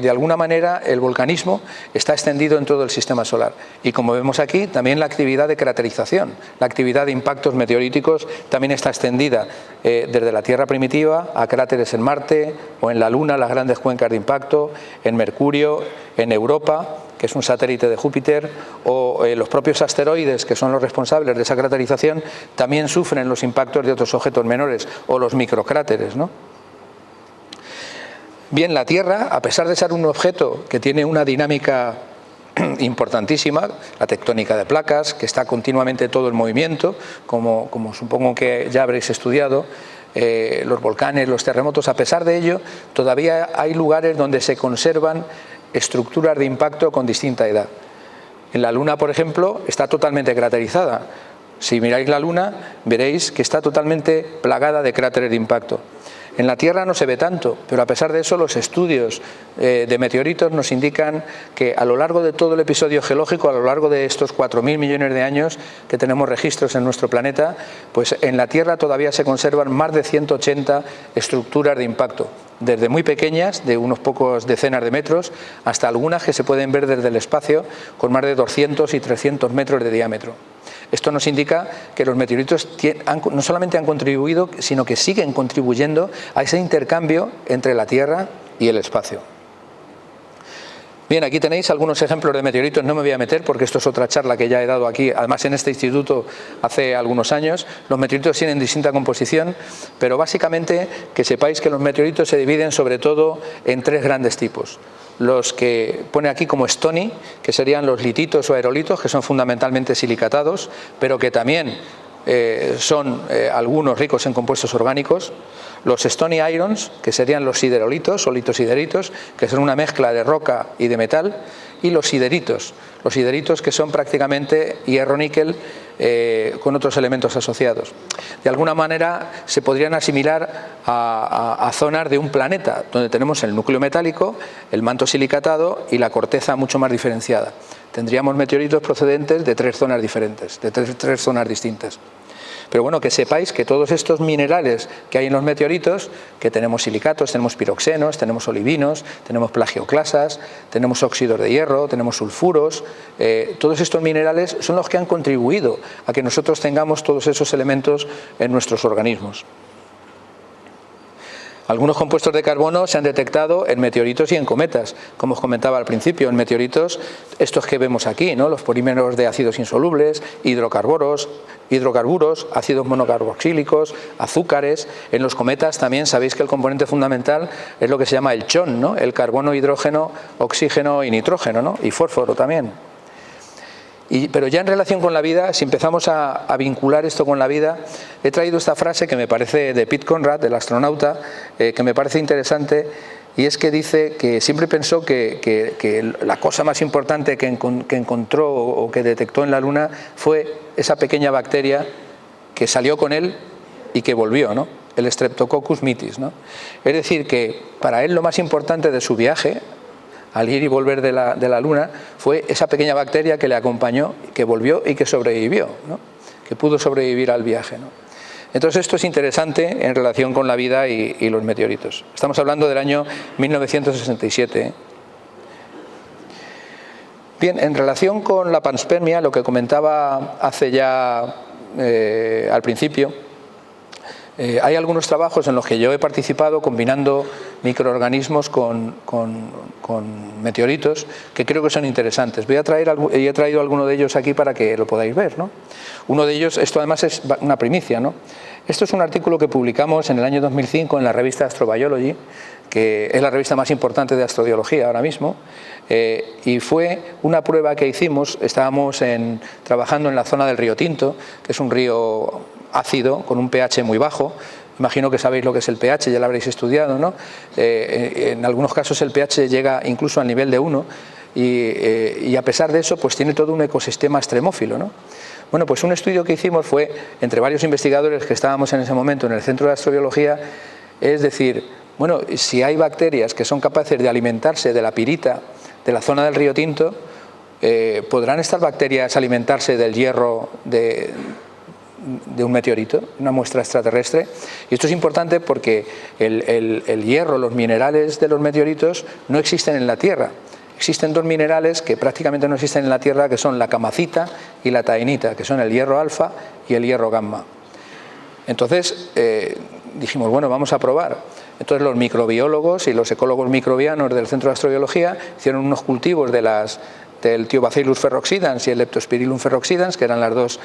de alguna manera el volcanismo está extendido en todo el sistema solar. Y como vemos aquí, también la actividad de craterización, la actividad de impactos meteoríticos también está extendida desde la Tierra primitiva a cráteres en Marte o en la Luna, las grandes cuencas de impacto, en Mercurio, en Europa, que es un satélite de Júpiter, o los propios asteroides, que son los responsables de esa craterización, también sufren los impactos de otros objetos menores, o los microcráteres, ¿no? Bien, la Tierra, a pesar de ser un objeto que tiene una dinámica importantísima, la tectónica de placas, que está continuamente todo en movimiento, como supongo que ya habréis estudiado, los volcanes, los terremotos, a pesar de ello, todavía hay lugares donde se conservan estructuras de impacto con distinta edad. En la Luna, por ejemplo, está totalmente craterizada. Si miráis la Luna, veréis que está totalmente plagada de cráteres de impacto. En la Tierra no se ve tanto, pero a pesar de eso los estudios de meteoritos nos indican que a lo largo de todo el episodio geológico, a lo largo de estos 4.000 millones de años que tenemos registros en nuestro planeta, pues en la Tierra todavía se conservan más de 180 estructuras de impacto, desde muy pequeñas, de unos pocos decenas de metros, hasta algunas que se pueden ver desde el espacio con más de 200 y 300 metros de diámetro. Esto nos indica que los meteoritos no solamente han contribuido, sino que siguen contribuyendo a ese intercambio entre la Tierra y el espacio. Bien, aquí tenéis algunos ejemplos de meteoritos, no me voy a meter porque esto es otra charla que ya he dado aquí, además en este instituto hace algunos años. Los meteoritos tienen distinta composición, pero básicamente que sepáis que los meteoritos se dividen sobre todo en 3 grandes tipos. Los que pone aquí como stony, que serían los lititos o aerolitos, que son fundamentalmente silicatados, pero que también son algunos ricos en compuestos orgánicos. Los stony irons, que serían los siderolitos o litosideritos, que son una mezcla de roca y de metal, y los sideritos que son prácticamente hierro-níquel con otros elementos asociados. De alguna manera se podrían asimilar a zonas de un planeta, donde tenemos el núcleo metálico, el manto silicatado y la corteza mucho más diferenciada. Tendríamos meteoritos procedentes de 3 zonas diferentes, de tres zonas distintas. Pero bueno, que sepáis que todos estos minerales que hay en los meteoritos, que tenemos silicatos, tenemos piroxenos, tenemos olivinos, tenemos plagioclasas, tenemos óxidos de hierro, tenemos sulfuros, todos estos minerales son los que han contribuido a que nosotros tengamos todos esos elementos en nuestros organismos. Algunos compuestos de carbono se han detectado en meteoritos y en cometas, como os comentaba al principio, en meteoritos, estos que vemos aquí, ¿no? Los polímeros de ácidos insolubles, hidrocarburos, ácidos monocarboxílicos, azúcares. En los cometas también sabéis que el componente fundamental es lo que se llama el chon, ¿no? El carbono, hidrógeno, oxígeno y nitrógeno, ¿no? Y fósforo también. Pero ya en relación con la vida, si empezamos a vincular esto con la vida, he traído esta frase que me parece de Pete Conrad, del astronauta, que me parece interesante, y es que dice que siempre pensó que la cosa más importante que encontró o que detectó en la Luna fue esa pequeña bacteria que salió con él y que volvió, ¿no? El Streptococcus mitis, ¿no? Es decir, que para él lo más importante de su viaje, al ir y volver de la Luna, fue esa pequeña bacteria que le acompañó, que volvió y que sobrevivió, ¿no? Que pudo sobrevivir al viaje, ¿no? Entonces esto es interesante en relación con la vida y los meteoritos. Estamos hablando del año 1967, ¿eh? Bien, en relación con la panspermia, lo que comentaba hace ya al principio, hay algunos trabajos en los que yo he participado combinando microorganismos con meteoritos que creo que son interesantes. He traído alguno de ellos aquí para que lo podáis ver, ¿no? Uno de ellos, esto además es una primicia, ¿no? Esto es un artículo que publicamos en el año 2005 en la revista Astrobiology, que es la revista más importante de astrobiología ahora mismo, y fue una prueba que hicimos. Estábamos trabajando en la zona del río Tinto, que es un río ácido con un pH muy bajo. Imagino que sabéis lo que es el pH, ya lo habréis estudiado, ¿no? En algunos casos el pH llega incluso al nivel de 1 y a pesar de eso pues tiene todo un ecosistema extremófilo, ¿no? Bueno, pues un estudio que hicimos fue, entre varios investigadores que estábamos en ese momento en el Centro de Astrobiología, es decir, bueno, si hay bacterias que son capaces de alimentarse de la pirita de la zona del río Tinto, ¿podrán estas bacterias alimentarse del hierro de un meteorito, una muestra extraterrestre? Y esto es importante porque el hierro, los minerales de los meteoritos no existen en la Tierra. Existen dos minerales que prácticamente no existen en la Tierra, que son la camacita y la taenita, que son el hierro alfa y el hierro gamma. Entonces dijimos, bueno, vamos a probar. Entonces los microbiólogos y los ecólogos microbianos del Centro de Astrobiología hicieron unos cultivos del Thiobacillus ferroxidans y el Leptospirillum ferroxidans, que eran las dos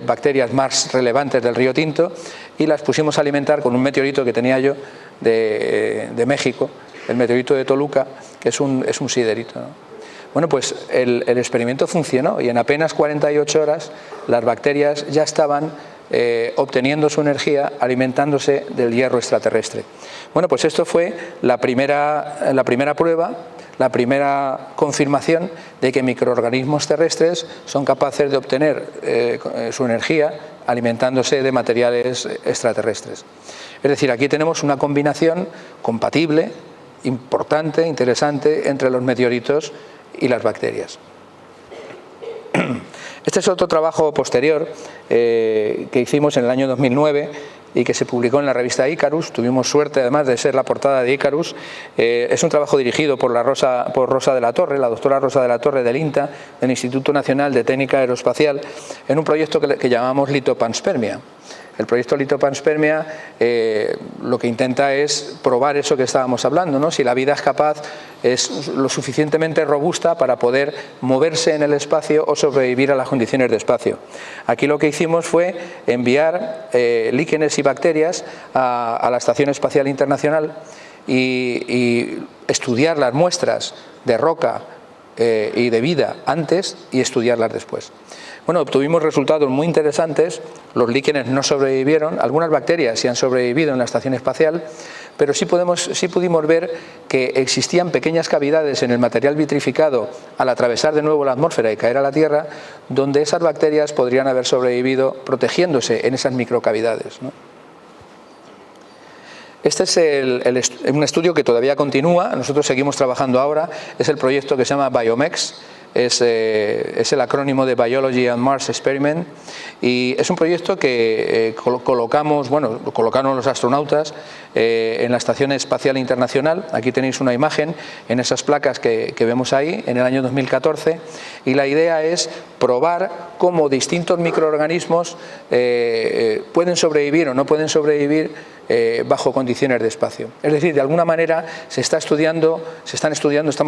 bacterias más relevantes del río Tinto, y las pusimos a alimentar con un meteorito que tenía yo de México, el meteorito de Toluca, que es un siderito, ¿no? Bueno, pues el experimento funcionó y en apenas 48 horas las bacterias ya estaban obteniendo su energía alimentándose del hierro extraterrestre. Bueno, pues esto fue la primera prueba, la primera confirmación de que microorganismos terrestres son capaces de obtener su energía alimentándose de materiales extraterrestres. Es decir, aquí tenemos una combinación compatible, importante, interesante entre los meteoritos y las bacterias. Este es otro trabajo posterior que hicimos en el año 2009 y que se publicó en la revista Icarus. Tuvimos suerte además de ser la portada de Icarus. Es un trabajo dirigido por Rosa de la Torre, la doctora Rosa de la Torre del INTA, del Instituto Nacional de Técnica Aeroespacial, en un proyecto que llamamos Litopanspermia. El proyecto Litopanspermia lo que intenta es probar eso que estábamos hablando, ¿no? Si la vida es capaz, es lo suficientemente robusta para poder moverse en el espacio o sobrevivir a las condiciones de espacio. Aquí lo que hicimos fue enviar líquenes y bacterias a la Estación Espacial Internacional y estudiar las muestras de roca y de vida antes y estudiarlas después. Bueno, obtuvimos resultados muy interesantes. Los líquenes no sobrevivieron, algunas bacterias sí han sobrevivido en la estación espacial, pero sí pudimos ver que existían pequeñas cavidades en el material vitrificado al atravesar de nuevo la atmósfera y caer a la Tierra, donde esas bacterias podrían haber sobrevivido protegiéndose en esas microcavidades, ¿no? Este es un estudio que todavía continúa, nosotros seguimos trabajando ahora, es el proyecto que se llama Biomex. es el acrónimo de Biology and Mars Experiment, y es un proyecto que lo colocaron los astronautas en la Estación Espacial Internacional. Aquí tenéis una imagen en esas placas que vemos ahí, en el año 2014, y la idea es probar cómo distintos microorganismos pueden sobrevivir o no pueden sobrevivir bajo condiciones de espacio. Es decir, de alguna manera estamos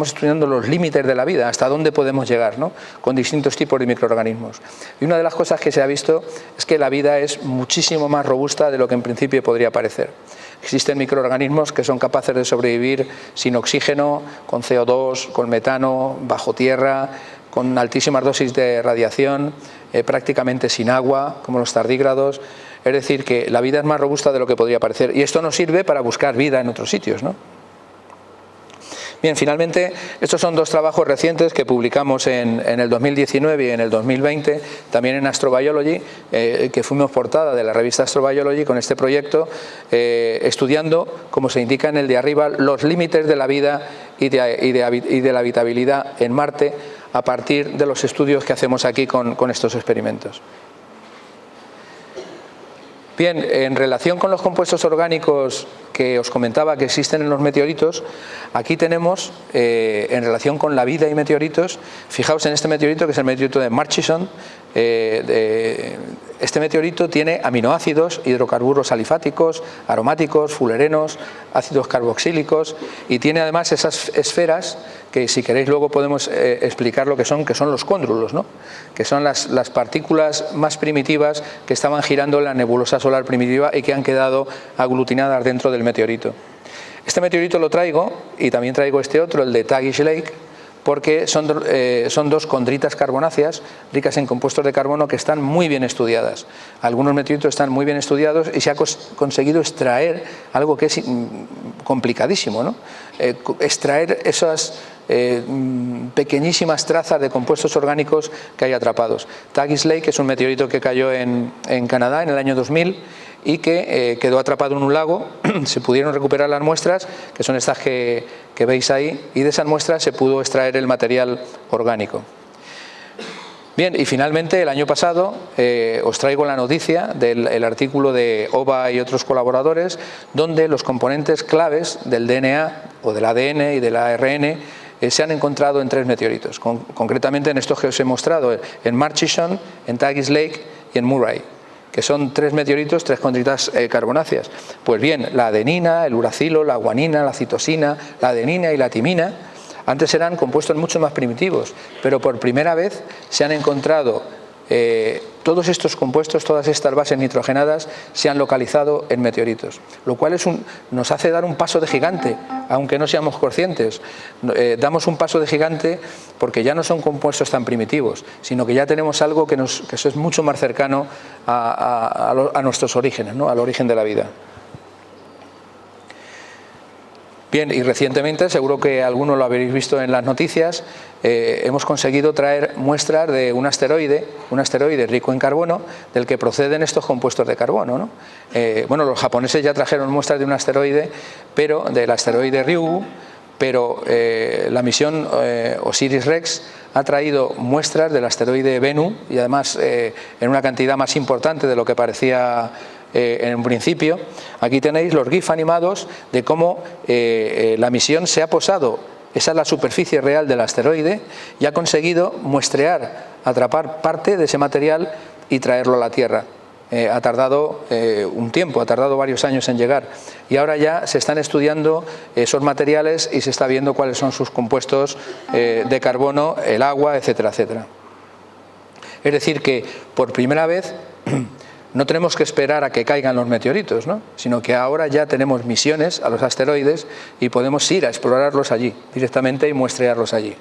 estudiando los límites de la vida, hasta dónde podemos llegar, ¿no?, con distintos tipos de microorganismos. Y una de las cosas que se ha visto es que la vida es muchísimo más robusta de lo que en principio podría parecer. Existen microorganismos que son capaces de sobrevivir sin oxígeno, con CO2, con metano, bajo tierra, con altísimas dosis de radiación, prácticamente sin agua, como los tardígrados. Es decir, que la vida es más robusta de lo que podría parecer. Y esto nos sirve para buscar vida en otros sitios, ¿no? Bien, finalmente, estos son dos trabajos recientes que publicamos en el 2019 y en el 2020, también en Astrobiology, que fuimos portada de la revista Astrobiology con este proyecto, estudiando, como se indica en el de arriba, los límites de la vida y de la habitabilidad en Marte a partir de los estudios que hacemos aquí con estos experimentos. Bien, en relación con los compuestos orgánicos que os comentaba que existen en los meteoritos, aquí tenemos, en relación con la vida y meteoritos, fijaos en este meteorito, que es el meteorito de Murchison. Este meteorito tiene aminoácidos, hidrocarburos alifáticos, aromáticos, fullerenos, ácidos carboxílicos, y tiene además esas esferas que, si queréis, luego podemos explicar lo que son los cóndrulos, ¿no?, que son las partículas más primitivas que estaban girando en la nebulosa solar primitiva y que han quedado aglutinadas dentro del meteorito. Este meteorito lo traigo, y también traigo este otro, el de Tagish Lake, porque son dos condritas carbonáceas ricas en compuestos de carbono que están muy bien estudiadas. Algunos meteoritos están muy bien estudiados y se ha conseguido extraer algo que es complicadísimo, ¿no? Extraer esas pequeñísimas trazas de compuestos orgánicos que hay atrapados. Tagish Lake es un meteorito que cayó en Canadá en el año 2000 y que quedó atrapado en un lago. Se pudieron recuperar las muestras, que son estas que veis ahí, y de esas muestras se pudo extraer el material orgánico. Bien, y finalmente el año pasado os traigo la noticia del artículo de OVA y otros colaboradores, donde los componentes claves del DNA o del ADN y del ARN se han encontrado en 3 meteoritos, concretamente en estos que os he mostrado, en Murchison, en Tagish Lake y en Murray, que son 3 meteoritos, 3 condritas carbonáceas. Pues bien, la adenina, el uracilo, la guanina, la citosina, la adenina y la timina, antes eran compuestos mucho más primitivos, pero por primera vez se han encontrado todos estos compuestos, todas estas bases nitrogenadas se han localizado en meteoritos, lo cual nos hace dar un paso de gigante, aunque no seamos conscientes. Damos un paso de gigante porque ya no son compuestos tan primitivos, sino que ya tenemos algo que es mucho más cercano a nuestros orígenes, ¿no?, al origen de la vida. Bien, y recientemente, seguro que algunos lo habréis visto en las noticias, hemos conseguido traer muestras de un asteroide rico en carbono, del que proceden estos compuestos de carbono, ¿no? Bueno, los japoneses ya trajeron muestras de un asteroide, pero del asteroide Ryugu, pero la misión OSIRIS-REx ha traído muestras del asteroide Bennu, y además en una cantidad más importante de lo que parecía en un principio. Aquí tenéis los GIF animados de cómo la misión se ha posado, esa es la superficie real del asteroide, y ha conseguido muestrear, atrapar parte de ese material y traerlo a la Tierra. Ha tardado un tiempo, ha tardado varios años en llegar, y ahora ya se están estudiando esos materiales y se está viendo cuáles son sus compuestos de carbono, el agua, etcétera, etcétera. Es decir, que por primera vez no tenemos que esperar a que caigan los meteoritos, ¿no?, sino que ahora ya tenemos misiones a los asteroides y podemos ir a explorarlos allí directamente y muestrearlos allí.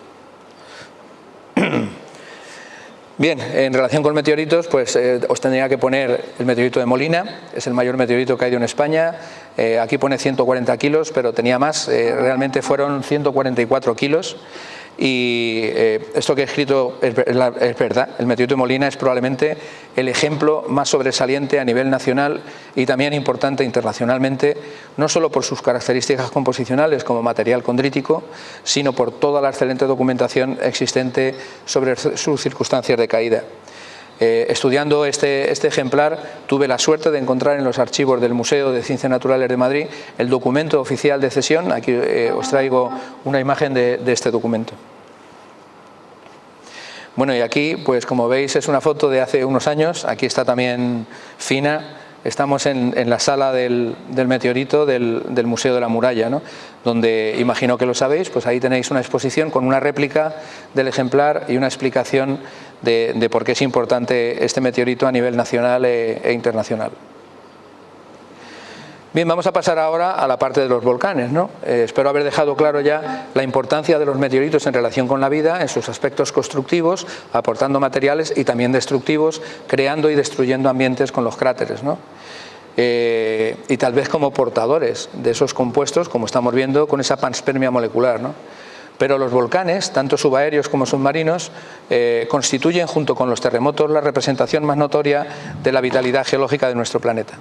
Bien, en relación con meteoritos, pues os tendría que poner el meteorito de Molina, es el mayor meteorito caído en España, Aquí pone 140 kilos, pero tenía más, realmente fueron 144 kilos. Y esto que he escrito es verdad. El meteorito de Molina es probablemente el ejemplo más sobresaliente a nivel nacional y también importante internacionalmente, no solo por sus características composicionales como material condrítico, sino por toda la excelente documentación existente sobre sus circunstancias de caída. Estudiando este ejemplar, tuve la suerte de encontrar en los archivos del Museo de Ciencias Naturales de Madrid el documento oficial de cesión. Aquí os traigo una imagen de este documento. Bueno, y aquí, pues como veis, es una foto de hace unos años. Aquí está también Fina. Estamos en la sala del meteorito del Museo de la Muralla, ¿no? Donde, imagino que lo sabéis, pues ahí tenéis una exposición con una réplica del ejemplar y una explicación de por qué es importante este meteorito a nivel nacional e internacional. Bien, vamos a pasar ahora a la parte de los volcanes, ¿no? Espero haber dejado claro ya la importancia de los meteoritos en relación con la vida, en sus aspectos constructivos, aportando materiales y también destructivos, creando y destruyendo ambientes con los cráteres, ¿no? Y tal vez como portadores de esos compuestos, como estamos viendo, con esa panspermia molecular, ¿no? Pero los volcanes, tanto subaéreos como submarinos, constituyen, junto con los terremotos, la representación más notoria de la vitalidad geológica de nuestro planeta.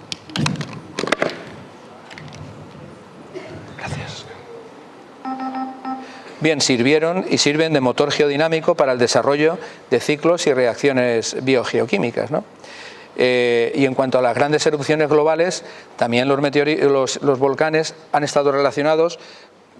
Bien, sirvieron y sirven de motor geodinámico para el desarrollo de ciclos y reacciones biogeoquímicas, ¿no? Y en cuanto a las grandes erupciones globales, también los volcanes han estado relacionados.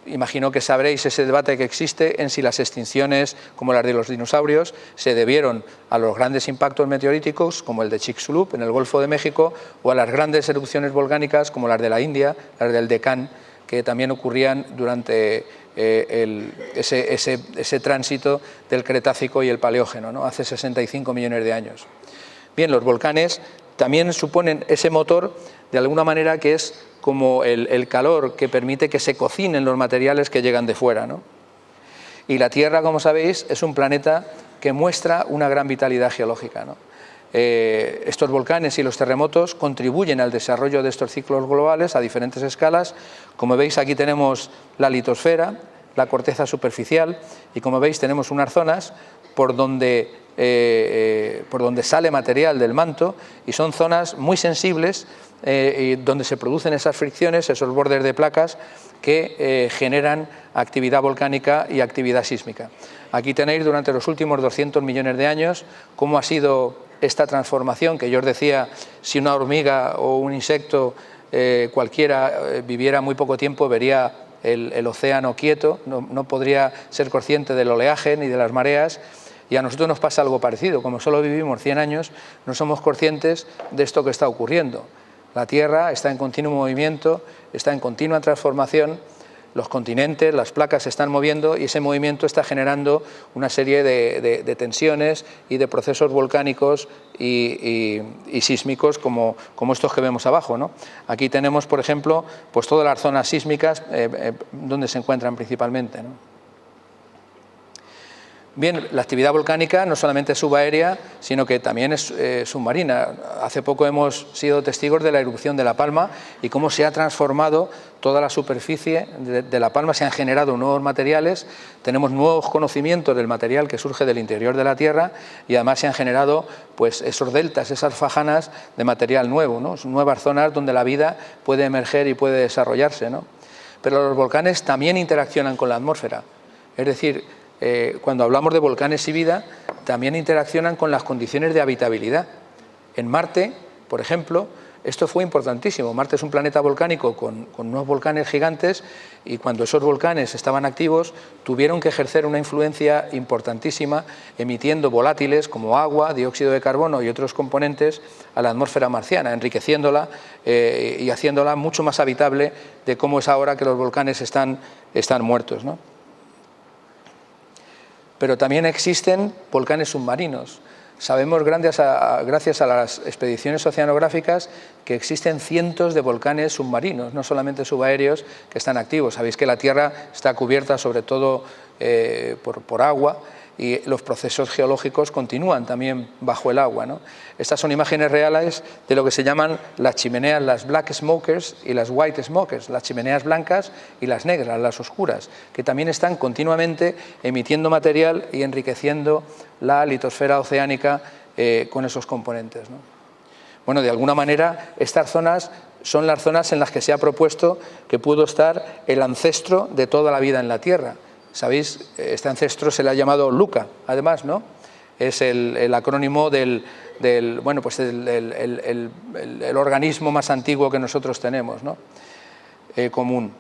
Imagino que sabréis ese debate que existe en si las extinciones, como las de los dinosaurios, se debieron a los grandes impactos meteoríticos, como el de Chicxulub en el Golfo de México, o a las grandes erupciones volcánicas, como las de la India, las del Deccan, que también ocurrían durante ese tránsito del Cretácico y el Paleógeno, ¿no? Hace 65 millones de años. Bien, los volcanes también suponen ese motor, de alguna manera, que es como el calor que permite que se cocinen los materiales que llegan de fuera, ¿no? Y la Tierra, como sabéis, es un planeta que muestra una gran vitalidad geológica, ¿no? Estos volcanes y los terremotos contribuyen al desarrollo de estos ciclos globales a diferentes escalas. Como veis, aquí tenemos la litosfera, la corteza superficial, y como veis tenemos unas zonas por donde sale material del manto, y son zonas muy sensibles donde se producen esas fricciones, esos bordes de placas que generan actividad volcánica y actividad sísmica. Aquí tenéis durante los últimos 200 millones de años cómo ha sido esta transformación, que yo os decía, si una hormiga o un insecto cualquiera viviera muy poco tiempo, vería el océano quieto, no podría ser consciente del oleaje ni de las mareas. Y a nosotros nos pasa algo parecido. Como solo vivimos 100 años, no somos conscientes de esto que está ocurriendo. La Tierra está en continuo movimiento, está en continua transformación, los continentes, las placas se están moviendo y ese movimiento está generando una serie de tensiones y de procesos volcánicos y sísmicos como estos que vemos abajo, ¿no? Aquí tenemos, por ejemplo, pues todas las zonas sísmicas donde se encuentran principalmente, ¿no? Bien, la actividad volcánica no solamente es subaérea, sino que también es submarina. Hace poco hemos sido testigos de la erupción de La Palma y cómo se ha transformado toda la superficie de La Palma, se han generado nuevos materiales, tenemos nuevos conocimientos del material que surge del interior de la Tierra y además se han generado pues esos deltas, esas fajanas de material nuevo, ¿no? Nuevas zonas donde la vida puede emerger y puede desarrollarse, ¿no? Pero los volcanes también interaccionan con la atmósfera, es decir, cuando hablamos de volcanes y vida, también interaccionan con las condiciones de habitabilidad. En Marte, por ejemplo, esto fue importantísimo. Marte es un planeta volcánico con unos volcanes gigantes y cuando esos volcanes estaban activos tuvieron que ejercer una influencia importantísima emitiendo volátiles como agua, dióxido de carbono y otros componentes a la atmósfera marciana, enriqueciéndola y haciéndola mucho más habitable de cómo es ahora que los volcanes están muertos, ¿no? Pero también existen volcanes submarinos. Sabemos, gracias a las expediciones oceanográficas, que existen cientos de volcanes submarinos, no solamente subaéreos, que están activos. Sabéis que la Tierra está cubierta sobre todo por agua y los procesos geológicos continúan también bajo el agua, ¿no? Estas son imágenes reales de lo que se llaman las chimeneas, las black smokers y las white smokers, las chimeneas blancas y las negras, las oscuras, que también están continuamente emitiendo material y enriqueciendo la litosfera oceánica con esos componentes, ¿no? Bueno, de alguna manera estas zonas son las zonas en las que se ha propuesto que pudo estar el ancestro de toda la vida en la Tierra. ¿Sabéis? Este ancestro se le ha llamado LUCA, además, ¿no? Es el acrónimo del organismo más antiguo que nosotros tenemos, ¿no? Común.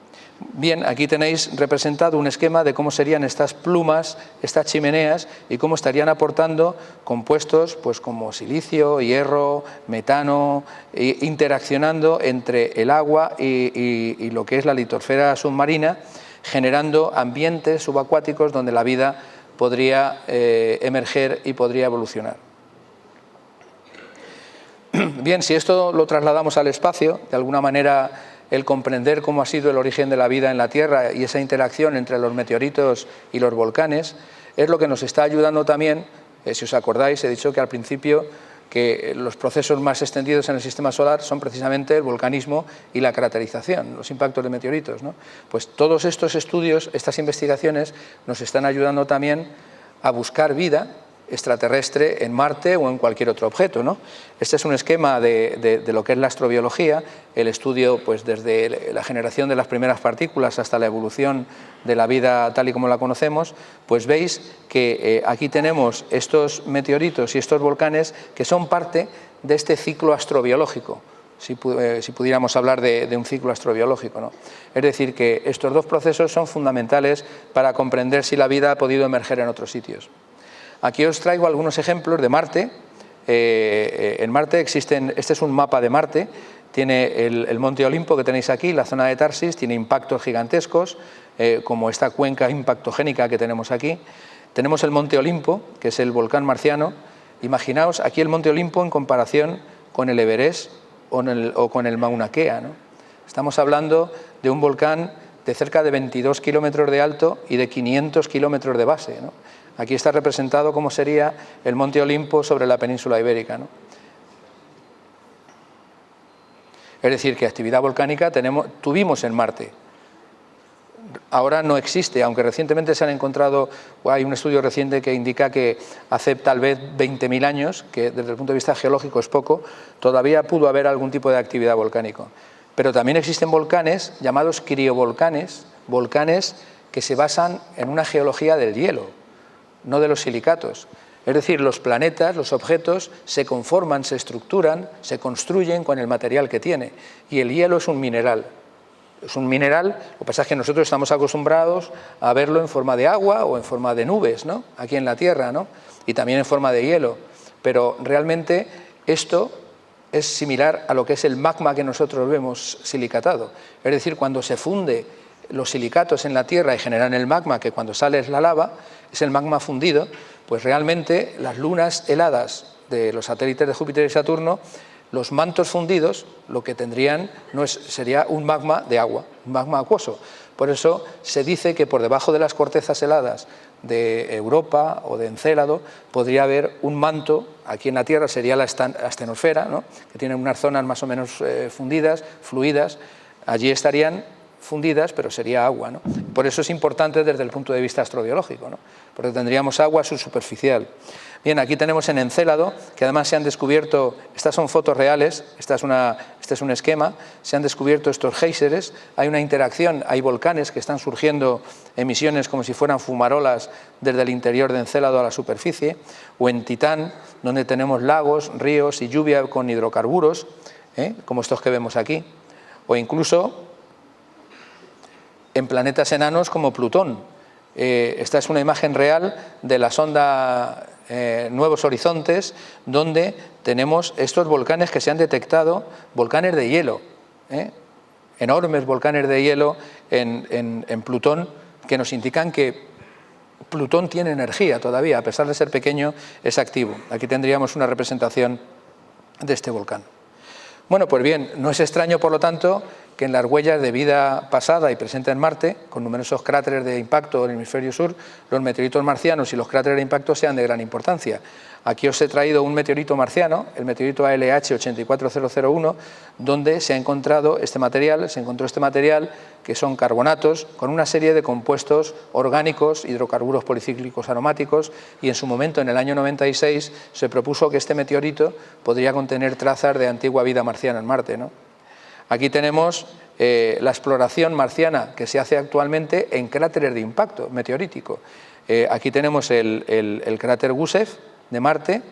Bien, aquí tenéis representado un esquema de cómo serían estas plumas, estas chimeneas, y cómo estarían aportando compuestos pues, como silicio, hierro, metano, interaccionando entre el agua y lo que es la litosfera submarina, generando ambientes subacuáticos donde la vida podría emerger y podría evolucionar. Bien, si esto lo trasladamos al espacio, de alguna manera el comprender cómo ha sido el origen de la vida en la Tierra y esa interacción entre los meteoritos y los volcanes, es lo que nos está ayudando también, si os acordáis, he dicho que al principio que los procesos más extendidos en el sistema solar son precisamente el volcanismo y la craterización, los impactos de meteoritos, ¿no? Pues todos estos estudios, estas investigaciones, nos están ayudando también a buscar vida extraterrestre en Marte o en cualquier otro objeto, ¿no? Este es un esquema de lo que es la astrobiología, el estudio pues, desde la generación de las primeras partículas hasta la evolución de la vida tal y como la conocemos. Pues veis que aquí tenemos estos meteoritos y estos volcanes que son parte de este ciclo astrobiológico, si pudiéramos hablar de un ciclo astrobiológico, ¿no? Es decir, que estos dos procesos son fundamentales para comprender si la vida ha podido emerger en otros sitios. Aquí os traigo algunos ejemplos de Marte. En Marte existen, este es un mapa de Marte, tiene el monte Olimpo que tenéis aquí, la zona de Tarsis, tiene impactos gigantescos, como esta cuenca impactogénica que tenemos aquí. Tenemos el monte Olimpo, que es el volcán marciano. Imaginaos aquí el monte Olimpo en comparación con el Everest o con el Mauna Kea, ¿no? Estamos hablando de un volcán de cerca de 22 kilómetros de alto y de 500 kilómetros de base, ¿no? Aquí está representado cómo sería el monte Olimpo sobre la península ibérica, ¿no? Es decir, que actividad volcánica tuvimos en Marte. Ahora no existe, aunque recientemente se han encontrado, hay un estudio reciente que indica que hace tal vez 20.000 años, que desde el punto de vista geológico es poco, todavía pudo haber algún tipo de actividad volcánica. Pero también existen volcanes llamados criovolcanes, volcanes que se basan en una geología del hielo, no de los silicatos. Es decir, los planetas, los objetos, se conforman, se estructuran, se construyen con el material que tiene. Y el hielo es un mineral. Es un mineral, lo que pasa es que nosotros estamos acostumbrados a verlo en forma de agua o en forma de nubes, ¿no? Aquí en la Tierra, ¿no? Y también en forma de hielo. Pero realmente esto es similar a lo que es el magma que nosotros vemos silicatado. Es decir, cuando se funde los silicatos en la Tierra y generan el magma, que cuando sale es la lava, es el magma fundido, pues realmente las lunas heladas de los satélites de Júpiter y Saturno, los mantos fundidos, lo que tendrían sería un magma de agua, un magma acuoso. Por eso se dice que por debajo de las cortezas heladas de Europa o de Encélado podría haber un manto, aquí en la Tierra sería la astenosfera, ¿no? Que tiene unas zonas más o menos fundidas, fluidas, allí estarían fundidas, pero sería agua, ¿no? Por eso es importante desde el punto de vista astrobiológico, ¿no? Porque tendríamos agua subsuperficial. Bien, aquí tenemos en Encélado, que además se han descubierto, estas son fotos reales, este es un esquema, se han descubierto estos géiseres, hay una interacción, hay volcanes que están surgiendo emisiones como si fueran fumarolas desde el interior de Encélado a la superficie, o en Titán, donde tenemos lagos, ríos y lluvia con hidrocarburos, como estos que vemos aquí, o incluso en planetas enanos como Plutón. Esta es una imagen real de la sonda Nuevos Horizontes, donde tenemos estos volcanes que se han detectado, volcanes de hielo, enormes volcanes de hielo en Plutón, que nos indican que Plutón tiene energía todavía, a pesar de ser pequeño, es activo. Aquí tendríamos una representación de este volcán. Bueno, pues bien, no es extraño, por lo tanto, que en las huellas de vida pasada y presente en Marte, con numerosos cráteres de impacto en el hemisferio sur, los meteoritos marcianos y los cráteres de impacto sean de gran importancia. Aquí os he traído un meteorito marciano, el meteorito ALH 84001, donde se encontró este material, que son carbonatos con una serie de compuestos orgánicos, hidrocarburos policíclicos aromáticos, y en su momento, en el año 96, se propuso que este meteorito podría contener trazas de antigua vida marciana en Marte, ¿no? Aquí tenemos la exploración marciana que se hace actualmente en cráteres de impacto meteorítico. Aquí tenemos el cráter Gusev de Marte,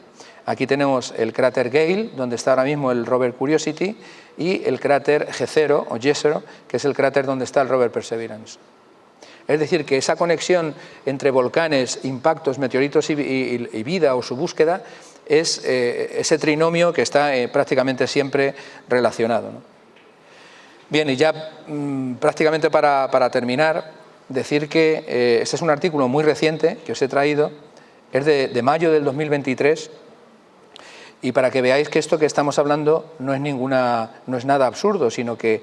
aquí tenemos el cráter Gale, donde está ahora mismo el rover Curiosity, y el cráter Jezero, o Jezero, que es el cráter donde está el rover Perseverance. Es decir, que esa conexión entre volcanes, impactos, meteoritos y vida o su búsqueda es ese trinomio que está prácticamente siempre relacionado, ¿no? Bien, y ya prácticamente para terminar, decir que este es un artículo muy reciente que os he traído, es de mayo del 2023, y para que veáis que esto que estamos hablando no es nada absurdo, sino que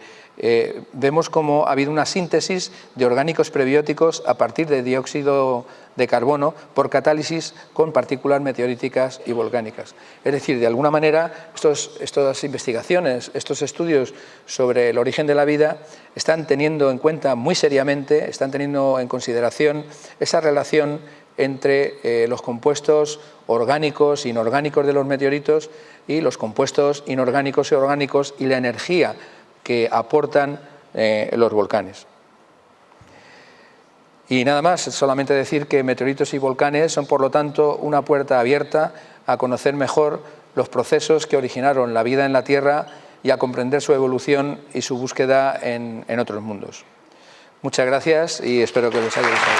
vemos cómo ha habido una síntesis de orgánicos prebióticos a partir de dióxido de carbono por catálisis con partículas meteoríticas y volcánicas. Es decir, de alguna manera, estas investigaciones, estos estudios sobre el origen de la vida están teniendo en cuenta muy seriamente, están teniendo en consideración esa relación entre los compuestos orgánicos e inorgánicos de los meteoritos y los compuestos inorgánicos y orgánicos y la energía que aportan los volcanes. Y nada más, solamente decir que meteoritos y volcanes son, por lo tanto, una puerta abierta a conocer mejor los procesos que originaron la vida en la Tierra y a comprender su evolución y su búsqueda en otros mundos. Muchas gracias y espero que les haya gustado.